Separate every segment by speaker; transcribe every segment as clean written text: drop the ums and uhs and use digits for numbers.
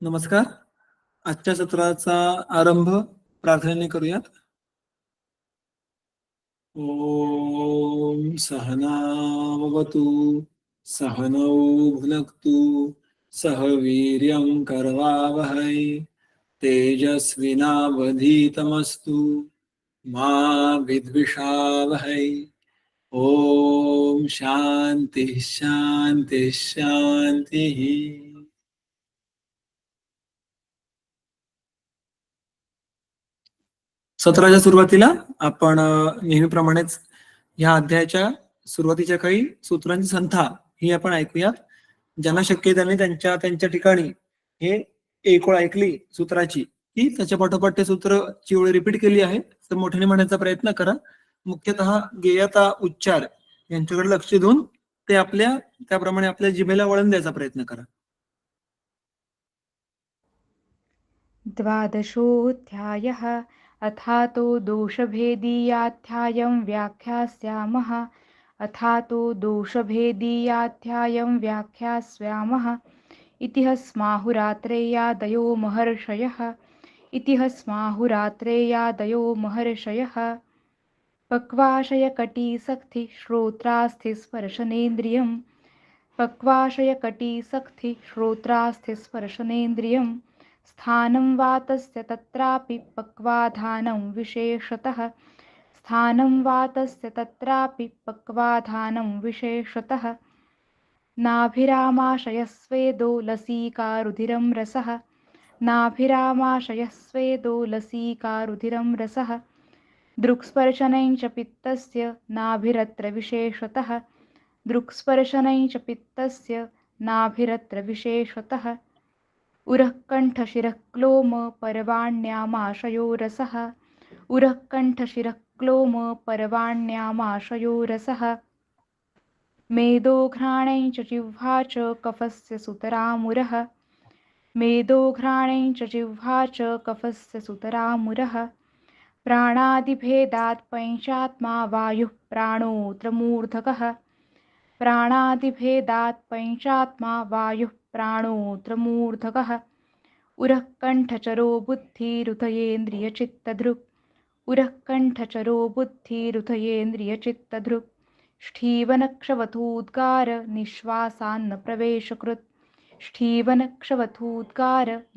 Speaker 1: नमस्कार. आजच्या सत्राचा आरंभ प्रार्थनेने करूयात. ओम सहनावतु सहनौ भुनक्तु सह वीर्यं करवावहै तेजस्विनावधीतमस्तु मा विद्विषावहै. ओम शांती शांती शांती. सत्राच्या सुरुवातीला आपण नेहमीप्रमाणेच या अध्यायाच्या सुरुवातीच्या काही सूत्रांची संथा ही आपण ऐकूयात. ज्यांना शक्य आहे त्यांनी त्यांच्या त्यांच्या ठिकाणी हे एक ओळ ऐकली सूत्राची की त्याच्या पाठोपाठ ते सूत्रची ओळ रिपीट केली आहे तर मोठ्याने म्हणण्याचा प्रयत्न करा. मुख्यतः गेयता उच्चार यांच्याकडे लक्ष देऊन ते त्याप्रमाणे आपल्या जिभेला वळण द्यायचा प्रयत्न करा.
Speaker 2: द्वादशोऽध्यायः अथातो दोषभेदीयाध्यायं व्याख्यास्यामः इति स्माहुरात्रेयादयो महर्षयः पक्वाशयकटिसक्ति श्रोत्रास्थिस्पर्शनेन्द्रियं स्थानं वातस्य तत्रापि पक्वाधानं विशेषतः नाभिरामाशयस्वेदो लसीकारुधिरं रसः दृक्स्पर्शनं च पित्तस्य नाभिरत्र विशेषतः उरःकण्ठशिरःक्लोम परवाण्यामाशयो रसः मेदोघ्राणं च जिह्वा च कफस्य सुतरामुरः प्राणादिभेदात् पञ्चात्मा वायुः प्राणोऽत्रमूर्धकः उरःकण्ठचरो बुद्धिरुथयेन्द्रियचित्तदृक् ष्ठीवनक्षवथूद्गार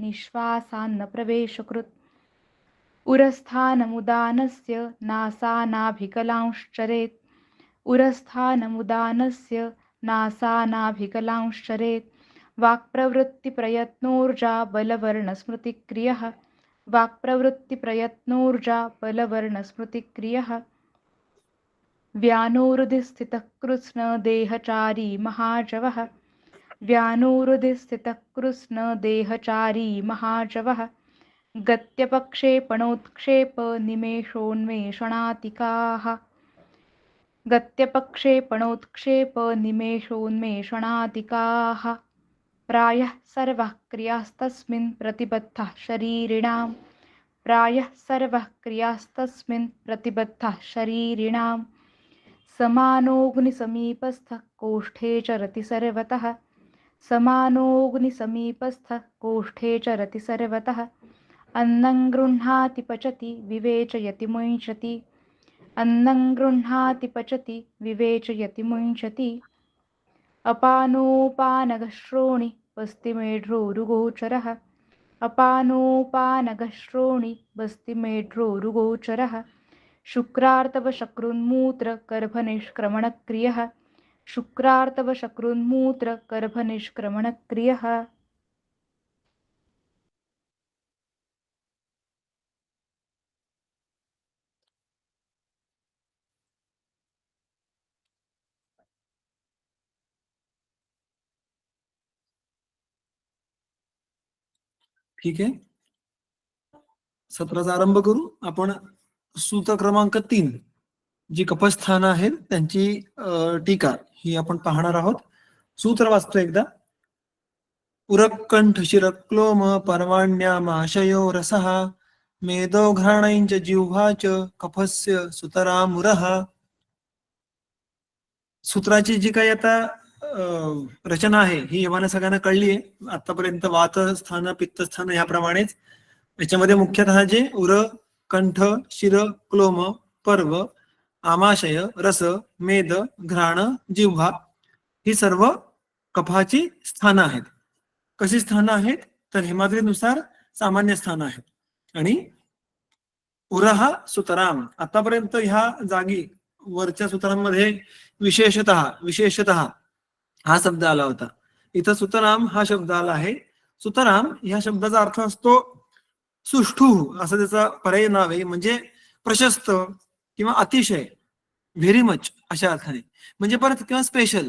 Speaker 2: निःश्वासान्न प्रवेशकृत् उरस्थानमुदानस्य नासानाभिकलांश्चरेत् वाक्प्रवृत्तिप्रयत्नोर्जा बलवर्णस्मृतिक्रियः व्यानोरुधिस्थितः कृत्स्नदेहचारी महाजवः गत्यपक्षेपणोत्क्षेपनिमेषोन्मेषणातिकाः प्रायः सर्वः क्रियास्तस्मिन् प्रतिबद्धः शरीरिणाम् समानोऽग्निसमीपस्थः कोष्ठे चरति सर्वतः अन्नं गृह्णाति पचति विवेचयति मुञ्चति अपानोपानगश्रोणि बस्तिमेढ्रोरुगोचरः शुक्रार्तवशक्रुन्मूत्रगर्भनिष्क्रमणक्रियः
Speaker 1: ठीक आहे. सत्राचा आरंभ करू. आपण सूत्र क्रमांक 3 जी कपस्थानं आहेत त्यांची टीका ही आपण पाहणार आहोत. सूत्र वाचतो एकदा. उरःकण्ठशिरःक्लोम पर्वाण्यामाशयो रसः मेदोघ्राणं च जिह्वा च कफस्य सुतरामुरः. सूत्राची जी काही आता रचना आहे ही आम्हाला सगळ्यांना कळली आहे आतापर्यंत. वात स्थान, पित्त स्थान याप्रमाणेच याच्यामध्ये मुख्यतः जे उर, कंठ, शिर, क्लोम, पर्व, आमाशय, रस, मेद, घ्राण, जिव्हा ही सर्व कफाची स्थानं आहेत. कशी स्थानं आहेत तर हेमाद्रीनुसार सामान्य स्थानं आहेत. आणि उरहा सुतराम, आतापर्यंत ह्या जागी वरच्या सूत्रांमध्ये विशेषतः हा शब्द आला होता. इथं सुतराम हा शब्द आला आहे. सुतराम ह्या शब्दाचा अर्थ असतो सुष्ठू, असं त्याचा पर्याय नाव आहे. म्हणजे प्रशस्त किंवा अतिशय, व्हेरी मच अशा अर्थाने. म्हणजे परत किंवा स्पेशल.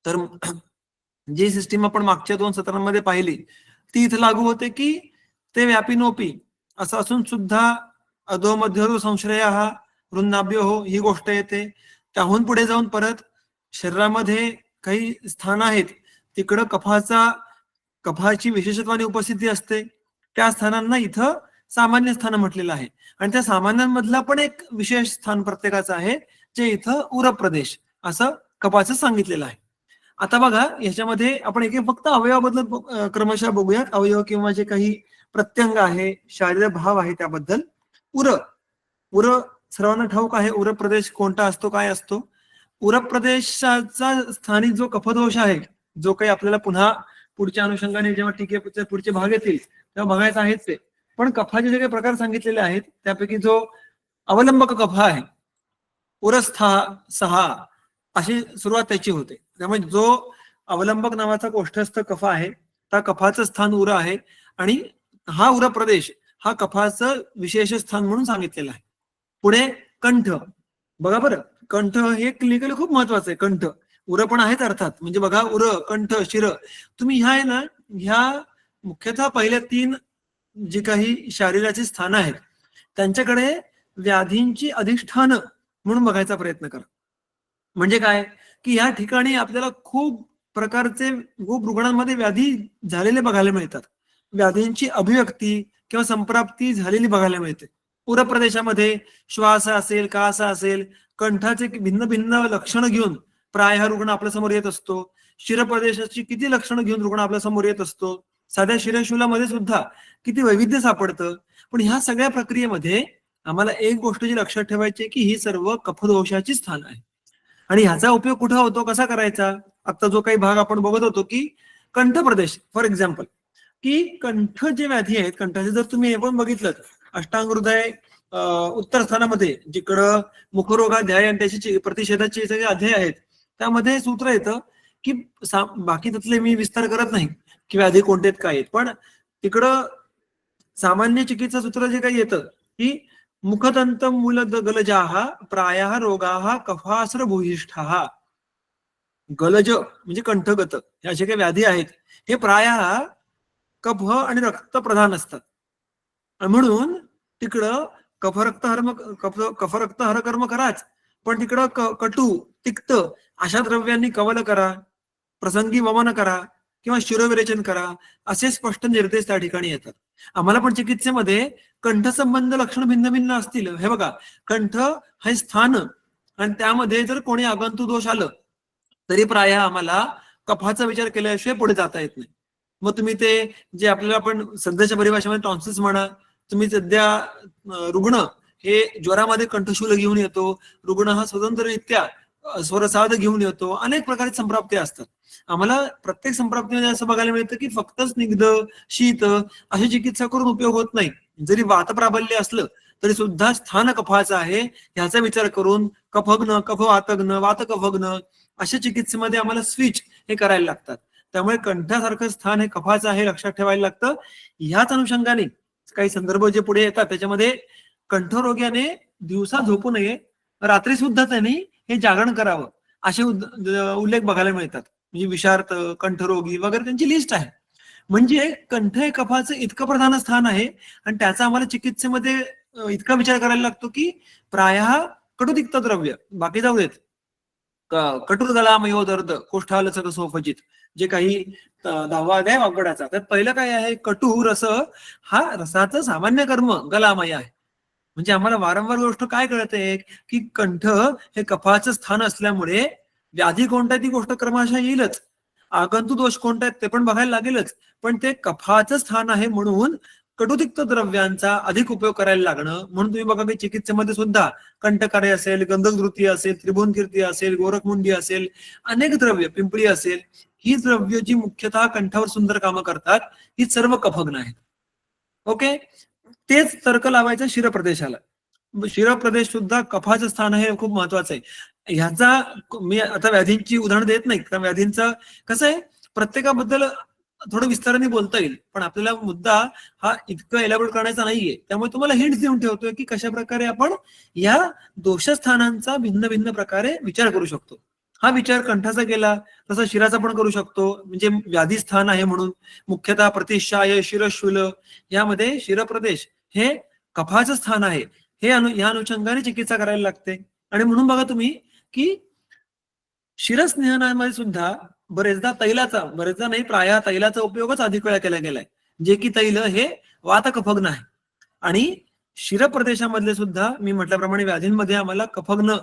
Speaker 1: तर जी सिस्टीम आपण मागच्या 2 सत्रांमध्ये पाहिली ती इथं लागू होते की ते व्यापीनोपी असं असून सुद्धा अधो मध्य संश्रय हा वृन्नाभ्य हो ही गोष्ट येते. त्याहून पुढे जाऊन परत शरीरामध्ये काही स्थान आहेत तिकडं कफाची विशेषत्वाने उपस्थिती असते. त्या स्थानांना इथं सामान्य स्थान म्हटलेलं आहे. आणि त्या सामान्यांमधला पण एक विशेष स्थान प्रत्येकाचं आहे जे इथं उर प्रदेश असं कफाचं सांगितलेलं आहे. आता बघा याच्यामध्ये आपण एक फक्त अवयवाबद्दल क्रमशः बघूयात. अवयव किंवा जे काही प्रत्यंग आहे, शारीर भाव आहे त्याबद्दल. उर सर्वांना ठाऊक आहे उर प्रदेश कोणता असतो, काय असतो. उर प्रदेशाचा स्थानिक जो कफदोष आहे, जो काही आपल्याला पुन्हा पुढच्या अनुषंगाने जेव्हा टीकेचे पुढचे भाग येतील तेव्हा बघायचं आहेच ते. पण कफाचे जे काही प्रकार सांगितलेले आहेत त्यापैकी जो अवलंबक कफा आहे, उरस्था सहा अशी सुरुवात त्याची होते. त्यामुळे जो अवलंबक नावाचा कोष्ठस्थ कफा आहे त्या कफाचं स्थान उर आहे. आणि हा उर प्रदेश हा कफाचं विशेष स्थान म्हणून सांगितलेलं आहे. पुढे कंठ बघा बरं. कंठ हे क्लिनिकली खूप महत्वाचं आहे. कंठ उर पण आहेत अर्थात. म्हणजे बघा उर, कंठ, शिर, तुम्ही ह्या आहे ना ह्या मुख्यतः पहिल्या 3 जी काही शरीराची स्थानं आहेत त्यांच्याकडे व्याधींची अधिष्ठान म्हणून बघायचा प्रयत्न करा. म्हणजे काय की या ठिकाणी आपल्याला खूप प्रकारचे खूप रुग्णांमध्ये व्याधी झालेले बघायला मिळतात. व्याधींची अभिव्यक्ती किंवा संप्राप्ती झालेली बघायला मिळते. उर प्रदेशामध्ये श्वास असेल, कास असेल, कंठाचे भिन्न भिन्न लक्षणं घेऊन प्राय रुग्ण आपल्या समोर येत असतो. शिर प्रदेशाची किती लक्षणं घेऊन रुग्ण आपल्या समोर येत असतो. साध्या शिरशूलामध्ये सुद्धा किती वैविध्य सापडतं. पण ह्या सगळ्या प्रक्रियेमध्ये आम्हाला एक गोष्ट जी लक्षात ठेवायची की ही सर्व कफदोषाची स्थान आहे. आणि ह्याचा उपयोग कुठे होतो, कसा करायचा. आता जो काही भाग आपण बघत होतो की कंठ प्रदेश फॉर एक्झाम्पल, की कंठ जे व्याधी आहेत कंठाचे जर तुम्ही हे पण बघितलं अष्टांग हृदय उत्तर स्थानामध्ये जिकडं मुखरोगाध्याय आणि त्याची प्रतिषेधाचे सगळे अध्याय आहेत त्यामध्ये सूत्र येतं की बाकी त्यातले मी विस्तार करत नाही की व्याधी कोणते आहेत काय आहेत. पण तिकडं सामान्य चिकित्सा सूत्र जे काही येतं की मुखदंत मूल गलजाहा प्रायः रोगाहा कफास्र भूयिष्ठा. गलज म्हणजे कंठगत हे असे काही व्याधी आहेत हे प्रायः कफ आणि रक्त प्रधान असतात. म्हणून तिकडं कफरक्त हरकर्म कराच, पण तिकडं कटू तिक्त अशा द्रव्यांनी कवल करा, प्रसंगी वमन करा किंवा शिरोविरेचन करा असे स्पष्ट निर्देश त्या ठिकाणी येतात. आम्हाला पण चिकित्सेमध्ये कंठ संबंध लक्षण भिन्न भिन्न असतील. हे बघा कंठ हे स्थान आणि त्यामध्ये जर कोणी आगंतु दोष आलं तरी प्राय आम्हाला कफाचा विचार केल्याशिवाय पुढे जाता येत नाही. मग तुम्ही ते जे आपल्याला आपण सध्याच्या परिभाषेमध्ये टॉन्सिल्स म्हणा, तुम्ही सध्या रुग्ण हे ज्वरामध्ये कंठशूल घेऊन येतो, रुग्ण हा स्वतंत्ररित्या स्वरसाध घेऊन येतो, अनेक प्रकारचे संप्राप्ती असतात. आम्हाला प्रत्येक संप्राप्तीमध्ये असं बघायला मिळतं की फक्त स्निग्ध शीत अशी चिकित्सा करून उपयोग होत नाही. जरी वात प्राबल्य असलं तरी सुद्धा स्थान कफाचं आहे ह्याचा विचार करून कफग्न, कफवातग्न, वातकफग्न अशा चिकित्सेमध्ये आम्हाला स्विच हे करायला लागतात. त्यामुळे कंठासारखं स्थान हे कफाचं आहे लक्षात ठेवायला लागतं. ह्याच अनुषंगाने काही संदर्भ जे पुढे येतात त्याच्यामध्ये कंठरोग्याने दिवसा झोपू नये, रात्री सुद्धा त्यांनी हे जागरण करावं असे उल्लेख बघायला मिळतात. म्हणजे विषार्थ, कंठरोगी वगैरे त्यांची लिस्ट आहे. म्हणजे कंठ हे कफाचं इतकं प्रधान स्थान आहे आणि त्याचा आम्हाला चिकित्सेमध्ये इतका विचार करायला लागतो की प्रायः कटुतिक्त द्रव्य बाकी जाऊ देत, कटुर्गलामयो दर्द कोष्ठालचक सोफजित जे काही 10वा अध्याय वाग्गडाचा त्यात पहिलं काय आहे, कटू रस हा रसाचं सामान्य कर्म गलामय आहे. म्हणजे आम्हाला वारंवार गोष्ट काय कळते की कंठ हे कफाचं स्थान असल्यामुळे व्याधी कोणता ती गोष्ट क्रमशः येईलच, आगंतु दोष कोणता आहेत ते पण बघायला लागेलच, पण ते कफाचं स्थान आहे म्हणून कटुतिक्त द्रव्यांचा अधिक उपयोग करायला लागणं. म्हणून तुम्ही बघा की चिकित्सेमध्ये सुद्धा कंटकारे असेल, गंधकधृती असेल, त्रिभुवनकीर्ती असेल, गोरखमुंडी असेल, अनेक द्रव्य, पिंपळी असेल, ही द्रव्य जी मुख्यतः कंठावर सुंदर कामं करतात, ही सर्व कफग्न आहेत. ओके, तेच तर्क लावायचं शिरप्रदेशाला. शिरप्रदेश सुद्धा कफाचं स्थान आहे, खूप महत्वाचं आहे. ह्याचा मी आता व्याधींची उदाहरणं देत नाही, कारण व्याधींचं कसं आहे, प्रत्येकाबद्दल थोडं विस्ताराने बोलता येईल, पण आपल्याला मुद्दा हा इतकं एलॅबोरेट करण्याचा नाहीये. त्यामुळे तुम्हाला हिंट्स देऊन ठेवतोय की कशा प्रकारे आपण या दोषस्थानांचा भिन्न भिन्न प्रकारे विचार करू शकतो. हा विचार कंठाचा केला तसा शिराचा पण करू शकतो, म्हणजे व्याधी स्थान आहे म्हणून मुख्यतः प्रतिशाय शिरशूल यामध्ये शिरप्रदेश हे कफाचं स्थान आहे, हे या अनुषंगाने चिकित्सा करायला लागते. आणि म्हणून बघा तुम्ही की शिरस्नेहनामध्ये सुद्धा बरेचदा तैलाचा, बरेचदा नाही, प्राय तैलाचा उपयोगच अधिक वेळा केला गेलाय, जे की तैल हे वातकफग्न आहे. आणि शिरप्रदेशामधले सुद्धा मी म्हटल्याप्रमाणे व्याधींमध्ये आम्हाला कफग्न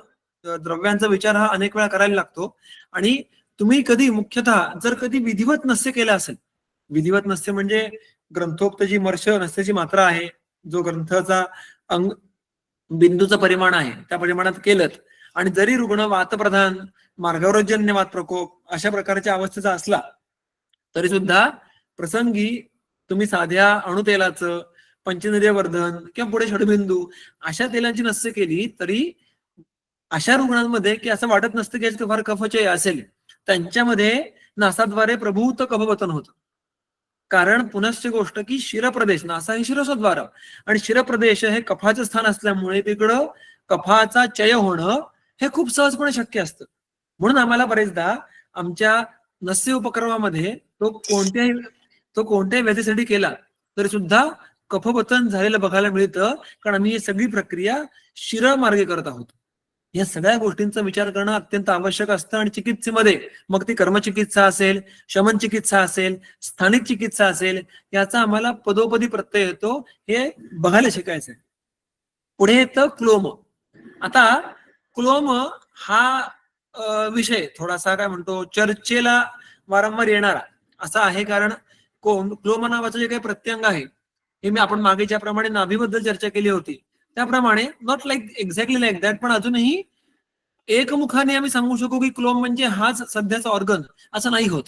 Speaker 1: द्रव्यांचा विचार हा अनेक वेळा करायला लागतो. आणि तुम्ही कधी मुख्यतः जर कधी विधिवत नस्य केला असेल, विधिवत नस्य म्हणजे ग्रंथोक्त जी मर्श नस्याची मात्रा आहे, जो ग्रंथाचा अंग बिंदूचं परिमाण आहे त्या परिमाणात केलं, आणि जरी रुग्ण वातप्रधान, मार्गवरजन्य वात प्रकोप अशा प्रकारच्या अवस्थेचा असला तरी सुद्धा प्रसंगी तुम्ही साध्या अणुतेलाचं पंचनिर्यवर्धन किंवा पुढे षडबिंदू अशा तेलांची नस्य केली तरी अशा रुग्णांमध्ये की असं वाटत नसतं की फार कफचय असेल, त्यांच्यामध्ये नासाद्वारे प्रभूत कफपतन होतं. कारण पुनश्च गोष्ट की शिरप्रदेश, नासा हे शिरसद्वार, आणि शिरप्रदेश हे कफाचं स्थान असल्यामुळे तिकडं कफाचा चय होणं हे खूप सहजपणे शक्य असतं. म्हणून आम्हाला बरेचदा आमच्या नस्य उपक्रमामध्ये तो कोणत्याही व्याधीसाठी केला तरी सुद्धा कफपतन झालेलं बघायला मिळतं, कारण आम्ही ही सगळी प्रक्रिया शिरमार्गे करत आहोत. या सगळ्या गोष्टींचा विचार करणं अत्यंत आवश्यक असतं. आणि चिकित्सेमध्ये मग ती कर्मचिकित्सा असेल, शमन चिकित्सा असेल, स्थानिक चिकित्सा असेल, याचा आम्हाला पदोपदी प्रत्यय येतो, हे बघायला शिकायचंय. पुढे येतं क्लोम. आता क्लोम हा विषय थोडासा काय म्हणतो चर्चेला वारंवार येणारा असा आहे, कारण क्लोम नावाचं जे काही प्रत्यंग आहे हे मी आपण मागे ज्याप्रमाणे नाभीबद्दल चर्चा केली होती त्याप्रमाणे not like exactly like that, पण अजूनही एकमुखाने आम्ही सांगू शकू की क्लोम म्हणजे हाच सध्याचा ऑर्गन असं नाही होत,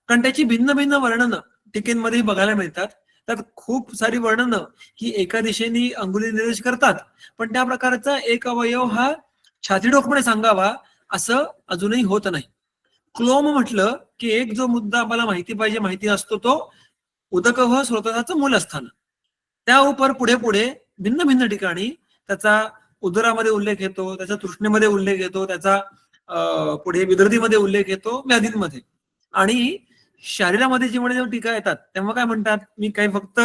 Speaker 1: कारण त्याची भिन्न भिन्न वर्णनं टीकेमध्ये बघायला मिळतात. त्यात खूप सारी वर्णनं ही एका दिशेने अंगुली निर्देश करतात, पण त्या प्रकारचा एक अवयव हा छातीडोकपणे सांगावा असं अजूनही होत नाही. क्लोम म्हटलं की एक जो मुद्दा आम्हाला माहिती असतो तो उदक व स्रोताचं मूलस्थान. त्या उपर पुढे पुढे भिन्न भिन्न ठिकाणी त्याचा उदरामध्ये उल्लेख येतो, त्याचा तृष्णेमध्ये उल्लेख येतो, त्याचा पुढे विदर्धीमध्ये उल्लेख येतो, व्याधींमध्ये. आणि शरीरामध्ये जेव्हा टीका येतात तेव्हा काय म्हणतात, मी काही फक्त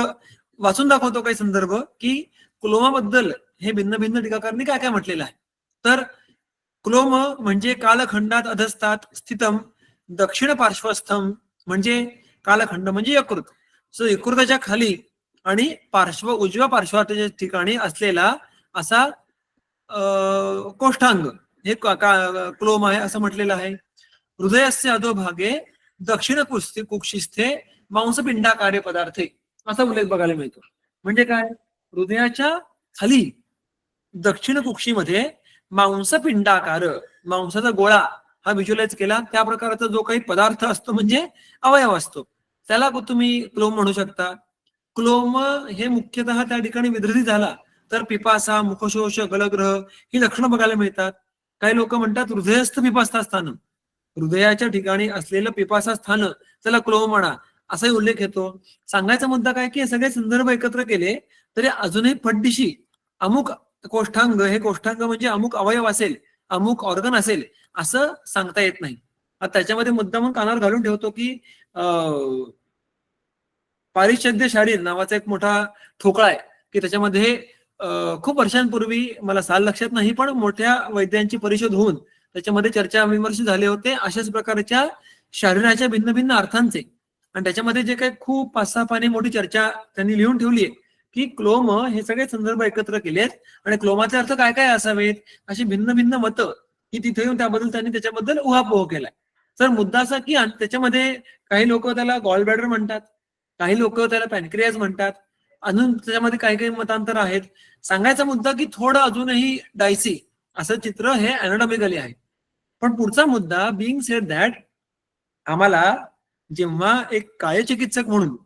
Speaker 1: वाचून दाखवतो काही संदर्भ की क्लोमाबद्दल हे भिन्न भिन्न टीकाकारांनी काय काय म्हटलेलं आहे. तर क्लोम म्हणजे कालखंडात अधस्तात स्थितम दक्षिण पार्श्वस्थम, म्हणजे कालखंड म्हणजे यकृत, सो यकृताच्या खाली आणि उजव्या पार्श्वाच्या ठिकाणी असलेला असा कोष्ठांग हे क्लोम आहे असं म्हटलेलं आहे. हृदयास्य अधोभागे दक्षिण कुक्षिस्थे मांसपिंडाकार्य पदार्थे असा उल्लेख बघायला मिळतो. म्हणजे काय, हृदयाच्या खाली दक्षिण कुक्षीमध्ये मांसपिंडाकार, मांसाचा गोळा हा व्हिज्युअलाइज केला, त्या प्रकारचा जो काही पदार्थ असतो म्हणजे अवयव असतो त्याला तुम्ही क्लोम म्हणू शकता. क्लोम हे मुख्यतः त्या ठिकाणी विदर्धी झाला तर पिपासा, मुखशोष, गलग्रह ही लक्षणं बघायला मिळतात. काही लोक म्हणतात हृदयस्थ पिपासा स्थान, हृदयाच्या ठिकाणी असलेलं पिपासा स्थान त्याला क्लोम म्हणा असाही उल्लेख येतो. सांगायचा मुद्दा काय की हे सगळे संदर्भ एकत्र केले तरी अजूनही फड्डीशी अमुक कोष्ठांग, हे कोष्ठांग म्हणजे अमुक अवयव असेल, अमुक ऑर्गन असेल असं सांगता येत नाही. त्याच्यामध्ये मुद्दा म्हणून कानावर घालून ठेवतो की पारिषद्य शारीर नावाचा एक मोठा ठोकळा आहे की त्याच्यामध्ये खूप वर्षांपूर्वी, मला साल लक्षात नाही, पण मोठ्या वैद्यांची परिषद होऊन त्याच्यामध्ये चर्चा विमर्श झाले होते अशाच प्रकारच्या शरीराच्या भिन्न भिन्न अर्थांचे. आणि त्याच्यामध्ये जे काही खूप 5-6 पाने मोठी चर्चा त्यांनी लिहून ठेवली आहे की क्लोम हे सगळे संदर्भ एकत्र केलेत आणि क्लोमाचे अर्थ काय काय असावेत अशी भिन्न भिन्न मतं की तिथे येऊन त्याबद्दल त्यांनी त्याच्याबद्दल उहापोह केलाय. तर मुद्दा असा की त्याच्यामध्ये काही लोक त्याला गॉल ब्लॅडर म्हणतात, काही लोक त्याला पॅनक्रियाज म्हणतात, अजून त्याच्यामध्ये काही काही मतांतर आहेत. सांगायचा मुद्दा की थोडं अजूनही डायसी असं चित्र हे अॅनाटॉमिकली आहे. पण पुढचा मुद्दा बिंग सेड दॅट आम्हाला जेव्हा एक कायचिकित्सक म्हणून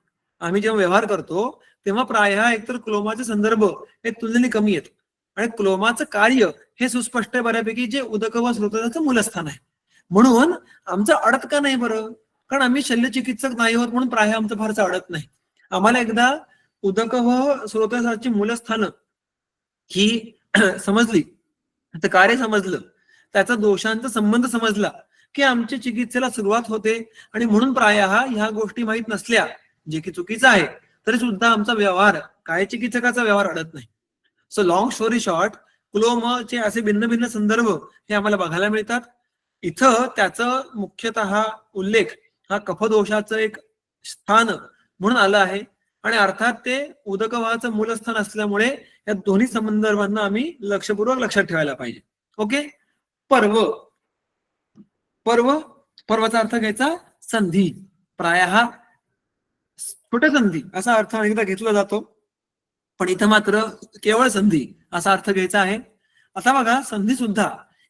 Speaker 1: आम्ही जेव्हा व्यवहार करतो तेव्हा प्रायः एकतर क्लोमाचे संदर्भ हे तुलनेने कमी आहेत आणि क्लोमाचं कार्य हे सुस्पष्ट आहे बऱ्यापैकी, जे उदक व स्रोताचं मूलस्थान आहे. म्हणून आमचं अडत का नाही बरं? कारण आम्ही शल्यचिकित्सक नाही आहोत म्हणून प्रायः आमचं फारसं अडत नाही. आम्हाला एकदा उदक व स्रोताची मूलस्थानं ही समजली, तर कार्य समजलं, त्याचा दोषांचा संबंध समजला की आमच्या चिकित्सेला सुरुवात होते. आणि म्हणून प्रायः ह्या गोष्टी माहीत नसल्या, जे की चुकीचं आहे, तरी सुद्धा आमचा व्यवहार, काय चिकित्सकाचा व्यवहार अडत नाही. सो लॉंग स्टोरी शॉर्ट, क्लोमचे असे भिन्न भिन्न संदर्भ हे आम्हाला बघायला मिळतात. इथं त्याचं मुख्यतः उल्लेख हा कफदोषाचं एक स्थान म्हणून आलं आहे आणि अर्थात ते उदकवाहाचं मूलस्थान असल्यामुळे या दोन्ही संदर्भांना आम्ही लक्षपूर्वक लक्षात ठेवायला पाहिजे. ओके. पर्व, पर्व, पर्वाचा अर्थ घ्यायचा संधी, प्रायः छोट्या संधी असा अर्थ अनेकदा घेतला जातो, पण इथं मात्र केवळ संधी असा अर्थ घ्यायचा आहे. आता बघा, संधी सुद्धा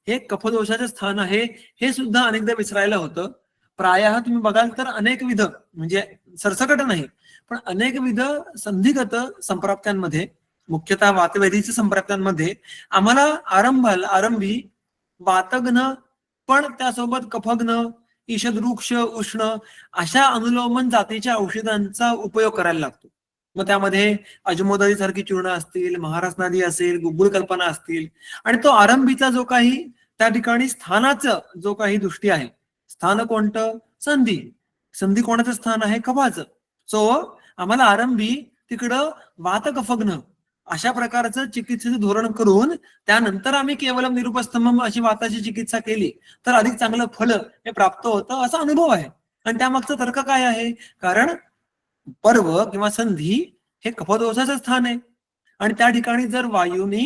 Speaker 1: हे कफदोषाचे स्थान आहे हे सुद्धा अनेकदा विसरायला होतं. प्रायः तुम्ही बघाल तर अनेकविध, म्हणजे सरसकट नाही पण अनेकविध संधिगत संप्राप्त्यांमध्ये, मुख्यतः वातवेधीच्या संप्राप्त्यांमध्ये आम्हाला आरंभी वातघ्न पण त्यासोबत कफघ्न, ईषदवृक्ष, उष्ण अशा अनुलोमन जातीच्या औषधांचा उपयोग करायला लागतो. मग त्यामध्ये अजमोदरी सारखी चूर्ण असतील, महारसनादी असेल, गुग्गुळ कल्पना असतील, आणि तो आरंभीचा जो काही त्या ठिकाणी स्थानाचं जो काही दृष्टी आहे, स्थान कोणतं? संधी. संधी कोणाचं स्थान आहे? कफाचं. सो आम्हाला आरंभी तिकडं वात कफघ्न अशा प्रकारचं चिकित्सेचं धोरण करून त्यानंतर आम्ही केवलम निरुपस्तंभम अशी वाताची चिकित्सा केली तर अधिक चांगलं फल हे प्राप्त होतं असा अनुभव आहे. आणि त्यामागचा तर्क काय आहे? कारण पर्व किंवा संधी हे कफदोषाचं स्थान आहे आणि त्या ठिकाणी जर वायूने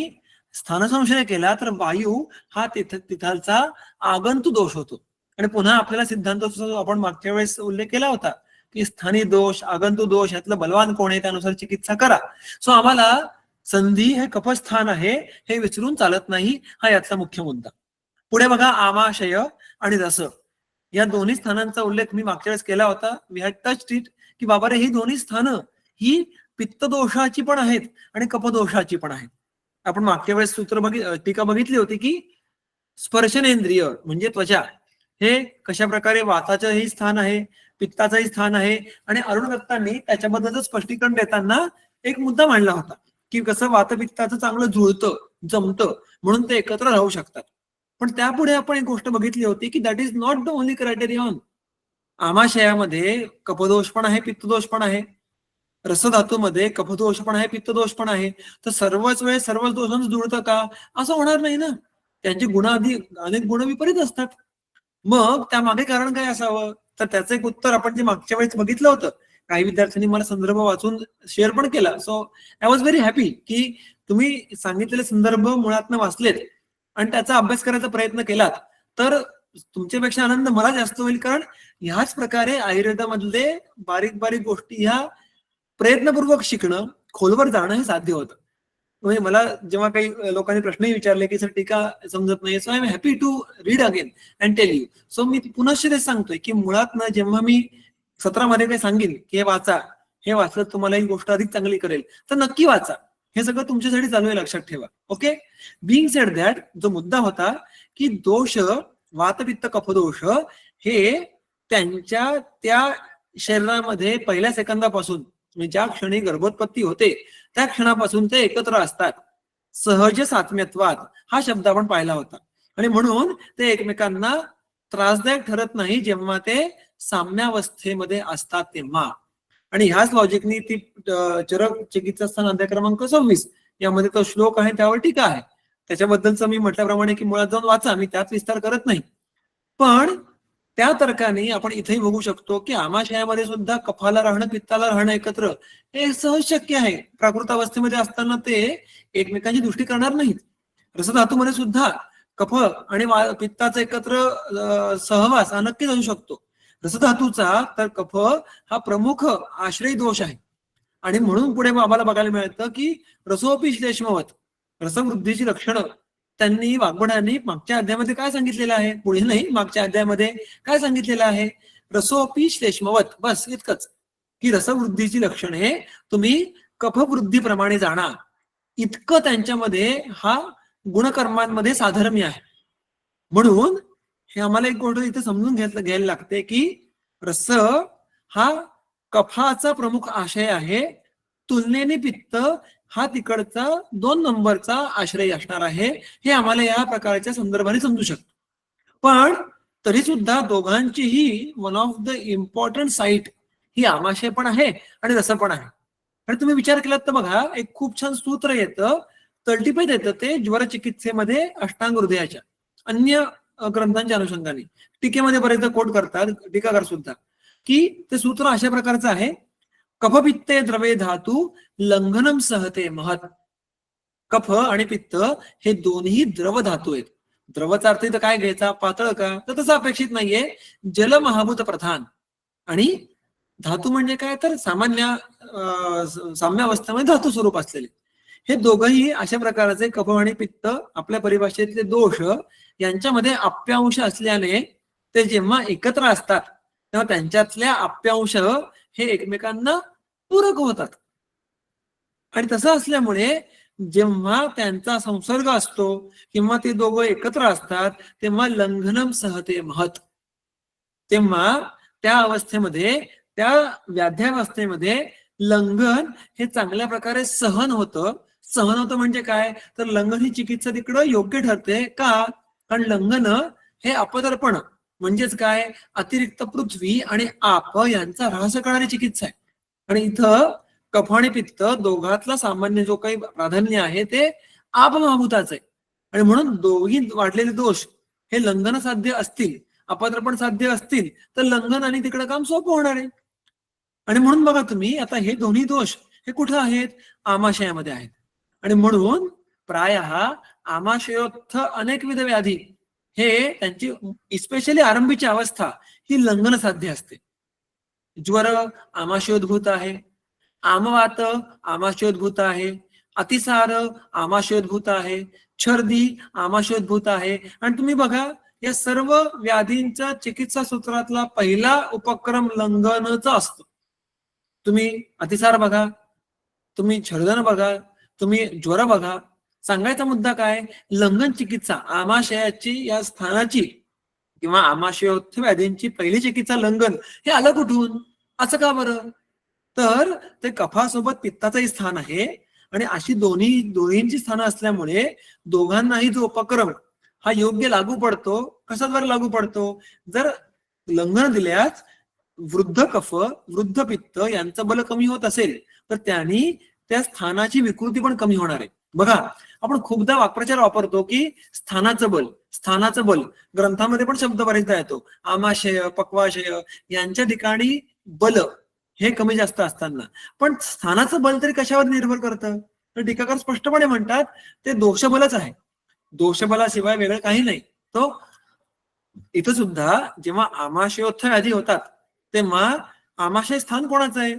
Speaker 1: स्थानसंशय केला तर वायू हा तिथलचा आगंतु दोष होतो. आणि पुन्हा आपल्याला सिद्धांत आपण मागच्या वेळेस उल्लेख केला होता की स्थानिक दोष, आगंतु दोष यातलं बलवान कोण आहे त्यानुसार चिकित्सा करा. सो आम्हाला संधी हे कफस्थान आहे हे विसरून चालत नाही, हा यातला मुख्य मुद्दा. पुढे बघा, आमाशय आणि रस या दोन्ही स्थानांचा उल्लेख मी मागच्या वेळेस केला होता. वी हॅड टच्ड इट की बाबा रे, ही दोन्ही स्थानं ही पित्तदोषाची पण आहेत आणि कफदोषाची पण आहेत. आपण मागच्या वेळेस टीका बघितली होती की स्पर्शनेंद्रिय म्हणजे त्वचा हे कशा प्रकारे वाताचंही स्थान आहे, पित्ताचंही स्थान आहे. आणि अरुण दत्तांनी त्याच्याबद्दलचं स्पष्टीकरण देताना एक मुद्दा मांडला होता की कसं वातपित्ताचं चांगलं जुळतं, जमतं, म्हणून ते एकत्र राहू शकतात. पण त्यापुढे आपण एक गोष्ट बघितली होती की that is not the only criterion. आमाशयामध्ये कफदोष पण आहे, पित्तदोष पण आहे. रसधातूमध्ये कफदोष पण आहे, पित्तदोष पण आहे. तर सर्वच वेळेस सर्वच दोषांचं जुळतं का? असं होणार नाही ना. त्यांची अनेक गुण विपरीत असतात. मग त्यामागे कारण काय असावं? तर त्याचं एक उत्तर आपण जे मागच्या वेळेस बघितलं होतं. काही विद्यार्थ्यांनी मला संदर्भ वाचून शेअर पण केला. So I was very happy की तुम्ही सांगितलेले संदर्भ मुळातनं वाचलेत आणि त्याचा अभ्यास करायचा प्रयत्न केलात तर तुमच्यापेक्षा आनंद मला जास्त होईल. कारण ह्याच प्रकारे आयुर्वेदामधले बारीक बारीक गोष्टी ह्या प्रयत्नपूर्वक शिकणं, खोलवर जाणं हे साध्य होतं. म्हणजे मला जेव्हा काही लोकांनी प्रश्नही विचारले की सर टीका समजत नाही, so I am happy to read again and tell you. So मी पुनश्च ते सांगतोय की मुळात ना, जेव्हा मी सत्रामध्ये काही सांगेन की हे वाचा, हे वाचलं तुम्हाला ही गोष्ट अधिक चांगली करेल, तर नक्की वाचा. हे सगळं तुमच्यासाठी चालू आहे, लक्षात ठेवा. ओके. बिंग सेड दॅट, जो मुद्दा होता की दोष, वातपित्त कफदोष हे त्यांच्या त्या शरीरामध्ये पहिल्या सेकंदापासून, म्हणजे ज्या क्षणी गर्भोत्पत्ती होते त्या क्षणापासून ते एकत्र असतात. सहज साम्यत्वात हा शब्द आपण पाहिला होता. आणि म्हणून ते एकमेकांना त्रासदायक ठरत नाही जेव्हा ते साम्यावस्थेमध्ये असतात तेव्हा. आणि ह्याच लॉजिकनी ती चरक चिकित्सास्थान अध्याय क्रमांक 26 यामध्ये तो श्लोक आहे, त्यावर टीका आहे. त्याच्याबद्दलचं मी म्हटल्याप्रमाणे की मुळात जाऊन वाचा, मी त्यात विस्तार करत नाही. पण त्या तर्काने आपण इथेही बघू शकतो की आमाशयामध्ये सुद्धा कफाला राहणं, पित्ताला राहणं एकत्र हे सहज शक्य आहे. प्राकृत अवस्थेमध्ये असताना ते एकमेकांची दृष्टी करणार नाहीत. रसधातूमध्ये सुद्धा कफ आणि पित्ताचा एकत्र सहवास हा नक्कीच असू शकतो. रसधातूचा तर कफ हा प्रमुख आश्रयी दोष आहे. आणि म्हणून पुढे आम्हाला बघायला मिळतं की रसोपी श्लेष्मवत, रसवृद्धीची लक्षणं त्यांनी वाग्भटांनी मागच्या अध्यायामध्ये काय सांगितलेलं आहे, पुढे नाही मागच्या अध्यायामध्ये काय सांगितलेलं आहे, रसोपी श्लेष्मवत, बस इतकंच की रसवृद्धीची लक्षणे तुम्ही कफवृद्धीप्रमाणे जाणा, इतकं त्यांच्यामध्ये हा गुणकर्मांमध्ये साधर्म्य आहे. म्हणून हे आम्हाला एक गोष्ट इथे समजून घ्यायला लागते की रस हा कफाचा प्रमुख आशय आहे, तुलनेने पित्त हा तिकडचा 2 नंबरचा आश्रय असणार आहे, हे आम्हाला या प्रकारच्या संदर्भाने समजू शकतो. पण तरी सुद्धा दोघांचीही one of the important site ही आमाशय पण आहे आणि रस पण आहे. आणि तुम्ही विचार केलात तर बघा, एक खूप छान सूत्र येतं, तळटीपेत येतं ते ज्वर चिकित्सेमध्ये अष्टांग हृदयाच्या अन्य ग्रंथांच्या अनुषंगाने टीकेमध्ये बरेचदा कोट करतात टीकाकार सुद्धा, की ते सूत्र अशा प्रकारचं आहे, कफपित्ते द्रवे धातू लंघनम सहते महत. कफ आणि पित्त हे दोन्ही द्रव धातू आहेत. द्रवचा अर्थ इथं काय घ्यायचा, पातळ का, तर तसं अपेक्षित नाहीये, जल महाभूत प्रधान. आणि धातू म्हणजे काय, तर सामान्य साम्यावस्थेमध्ये धातू स्वरूप असलेले हे दोघंही अशा प्रकारचे कफ आणि पित्त आपल्या परिभाषेतले दोष यांच्यामध्ये आप्यांश असल्याने ते जेव्हा एकत्र असतात तेव्हा त्यांच्यातल्या आप्यांश हे एकमेकांना पूरक होतात. आणि तसं असल्यामुळे जेव्हा त्यांचा संसर्ग असतो किंवा ते दोघं एकत्र असतात तेव्हा लंघनम सहते महत. तेव्हा त्या अवस्थेमध्ये, त्या व्याध्यावस्थेमध्ये लंघन हे चांगल्या प्रकारे सहन होतं. सहन होतं म्हणजे काय, तर लंघन ही चिकित्सा तिकडं योग्य ठरते का, कारण लंघन हे अपदर्पण म्हणजेच काय, अतिरिक्त पृथ्वी आणि आप यांचा ऱ्हास करणारी चिकित्सा आहे. आणि इथं कफ आणि पित्त दोघातला सामान्य जो काही प्राधान्य आहे ते आपमहाभूताचं आहे. आणि म्हणून दोघी वाढलेले दोष हे लंघन साध्य असतील, अपदर्पण साध्य असतील तर लंघन आणि तिकडं काम सोपं होणार आहे. आणि म्हणून बघा तुम्ही आता हे दोन्ही दोष हे कुठं आहेत, आमाशयामध्ये आहेत. आणि म्हणून प्रायः आमाशयोत्थ अनेकविध व्याधी हे त्यांची इस्पेशली आरंभीची अवस्था ही लंघन साध्य असते. ज्वर आमाशयोद्भूत आहे, आमवात आमाशयोद्भूत आहे, अतिसार आमाशयोद्भूत आहे, छर्दी आमाशयोद्भूत आहे. आणि तुम्ही बघा या सर्व व्याधींच्या चिकित्सा सूत्रातला पहिला उपक्रम लंघनचा असतो. तुम्ही अतिसार बघा, तुम्ही छर्दन बघा, तुम्ही ज्वर बघा, सांगायचा मुद्दा काय, लंघन चिकित्सा आमाशयाची या स्थानाची किंवा आमाशयोत्थ व्याधींची पहिली चिकित्सा लंघन हे आलं कुठून, असं का बरं, तर ते कफासोबत पित्ताचंही स्थान आहे. आणि अशी दोन्हींची स्थानं असल्यामुळे दोघांनाही जो उपक्रम हा योग्य लागू पडतो. कसा बरं लागू पडतो, जर लंघन दिल्यास वृद्ध कफ वृद्ध पित्त यांचं बल कमी होत असेल तर त्यांनी त्या स्थानाची विकृती पण कमी होणार आहे. बघा आपण खूपदा वाक्प्रचार वापरतो की स्थानाचं बल ग्रंथामध्ये पण शब्द बरेचदा येतो, आमाशय पक्वाशय यांच्या ठिकाणी बल हे कमी जास्त असताना, पण स्थानाचं बल तरी कशावर निर्भर करतं, तर टीकाकार स्पष्टपणे म्हणतात ते दोषबलच आहे, दोषबलाशिवाय वेगळं काही नाही. तो इथं सुद्धा जेव्हा आमाशयोत्थ व्याधी होतात तेव्हा आमाशय स्थान कोणाचं आहे,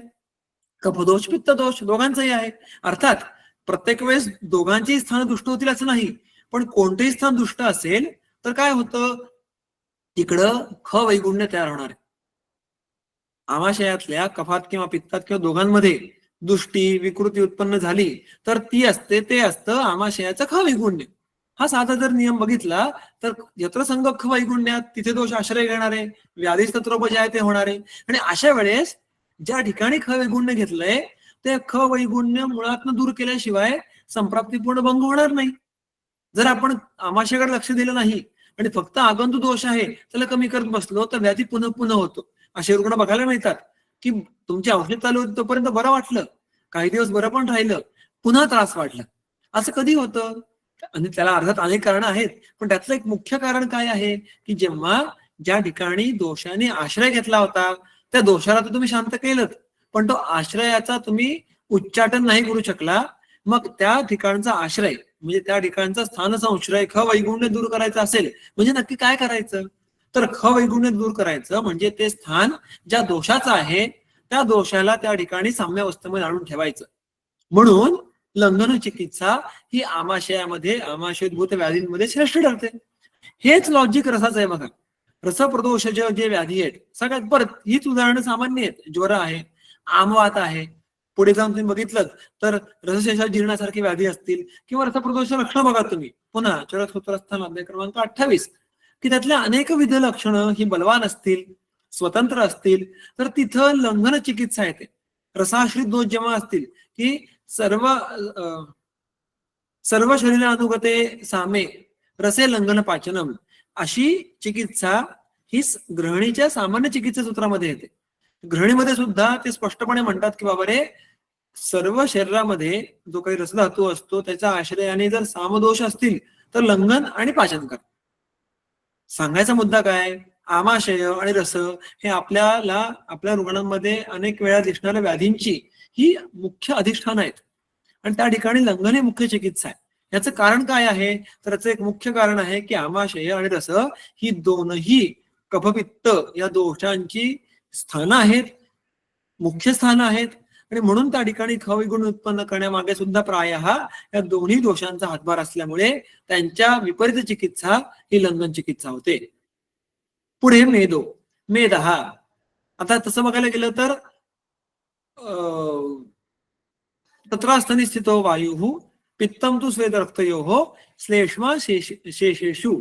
Speaker 1: कफदोष पित्तदोष दोघांचंही आहे. अर्थात प्रत्येक वेळेस दोघांचीही स्थान दुष्ट होतील असं नाही, पण कोणतेही स्थान दुष्ट असेल तर काय होतं, तिकडं ख वैगुण्य तयार होणार आहे. आमाशयातल्या कफात किंवा पित्तात किंवा दोघांमध्ये दुष्टी विकृती उत्पन्न झाली तर ते असतं आमाशयाचं ख वैगुण्य. हा साधा जर नियम बघितला तर यत्र संग ख वैगुण्यात तिथे दोष आश्रय घेणार आहे, व्याधीच तत्रोपजय ते होणार आहे. आणि अशा वेळेस ज्या ठिकाणी ख वैगुण्य घेतलंय ते ख वैगुण्य मुळातनं दूर केल्याशिवाय संप्राप्तीपूर्ण भंग होणार नाही. जर आपण आमाशयाकडे लक्ष दिलं नाही आणि फक्त आगंतु दोष आहे त्याला कमी करत बसलो तर व्याधी पुन्हा होतो. असे रुग्ण बघायला मिळतात की तुमची औषध चालू होती तोपर्यंत बरं वाटलं, काही दिवस बरं पण राहिलं, पुन्हा त्रास वाटला. असं कधी होतं, आणि त्याला अर्थात अनेक कारण आहेत, पण त्यातलं एक मुख्य कारण काय आहे की जेव्हा ज्या ठिकाणी दोषाने आश्रय घेतला होता त्या दोषाला तर तुम्ही शांत केलं, पण तो आश्रयाचा तुम्ही उच्चाटन नाही करू शकला, मग त्या ठिकाणचा आश्रय म्हणजे त्या ठिकाणचा स्थान संश्रय ख वैगुण्य दूर करायचं असेल म्हणजे नक्की काय करायचं, तर ख वैगुण्य दूर करायचं म्हणजे ते स्थान ज्या दोषाचं आहे त्या दोषाला त्या ठिकाणी साम्य अवस्थेमध्ये आणून ठेवायचं. म्हणून लंघन चिकित्सा ही आमाशयामध्ये आमाशयोद्भूत व्याधींमध्ये श्रेष्ठ ठरते. हेच लॉजिक रसाचं आहे बघा. रसप्रदोष जे व्याधी आहेत सगळ्यात परत हीच उदाहरणं सामान्य आहेत. ज्वर आहे, आमवात आहे, पुढे जाऊन तुम्ही बघितलं तर रसशेषा जीर्णासारखी व्याधी असतील किंवा रसप्रदोष लक्षणं बघा तुम्ही पुन्हा चरक सूत्रस्थान अध्याय क्रमांक 28 की त्यातल्या अनेकविध लक्षणं ही बलवान असतील, स्वतंत्र असतील तर तिथं लंघन चिकित्सा येते. रसाश्रित दोष जेव्हा असतील की सर्व सर्व शरीरानुगते सामे रसे लंघन पाचनम अशी चिकित्सा ही गृहिणीच्या सामान्य चिकित्सा सूत्रामध्ये येते. गृहिणीमध्ये सुद्धा ते स्पष्टपणे म्हणतात की बाबा रे, सर्व शरीरामध्ये जो काही रसधातू असतो त्याच्या आश्रयाने जर सामदोष असतील तर लंघन आणि पाचन कर. सांगायचा मुद्दा काय, आमाशय आणि रस हे आपल्याला आपल्या रुग्णांमध्ये अनेक वेळा दिसणाऱ्या व्याधींची ही मुख्य अधिष्ठान आहेत आणि त्या ठिकाणी लंघन ही मुख्य चिकित्सा आहे. याचं कारण काय आहे, तर याचं एक मुख्य कारण आहे की आमाशय आणि रस ही दोनही कफपित्त या दोषांची स्थानं आहेत, मुख्य स्थानं आहेत आणि म्हणून त्या ठिकाणी खविगुण उत्पन्न करण्यामागे सुद्धा प्रायः या दोन्ही दोषांचा हातभार असल्यामुळे त्यांच्या विपरीत चिकित्सा ही लंघन चिकित्सा होते. पुढे मेदो, मेद हा आता तसं बघायला गेलं तर तत्रास्थनी स्थितो वायू पित्तम तू स्वेद रक्तयोः श्लेष्मा शेषेषु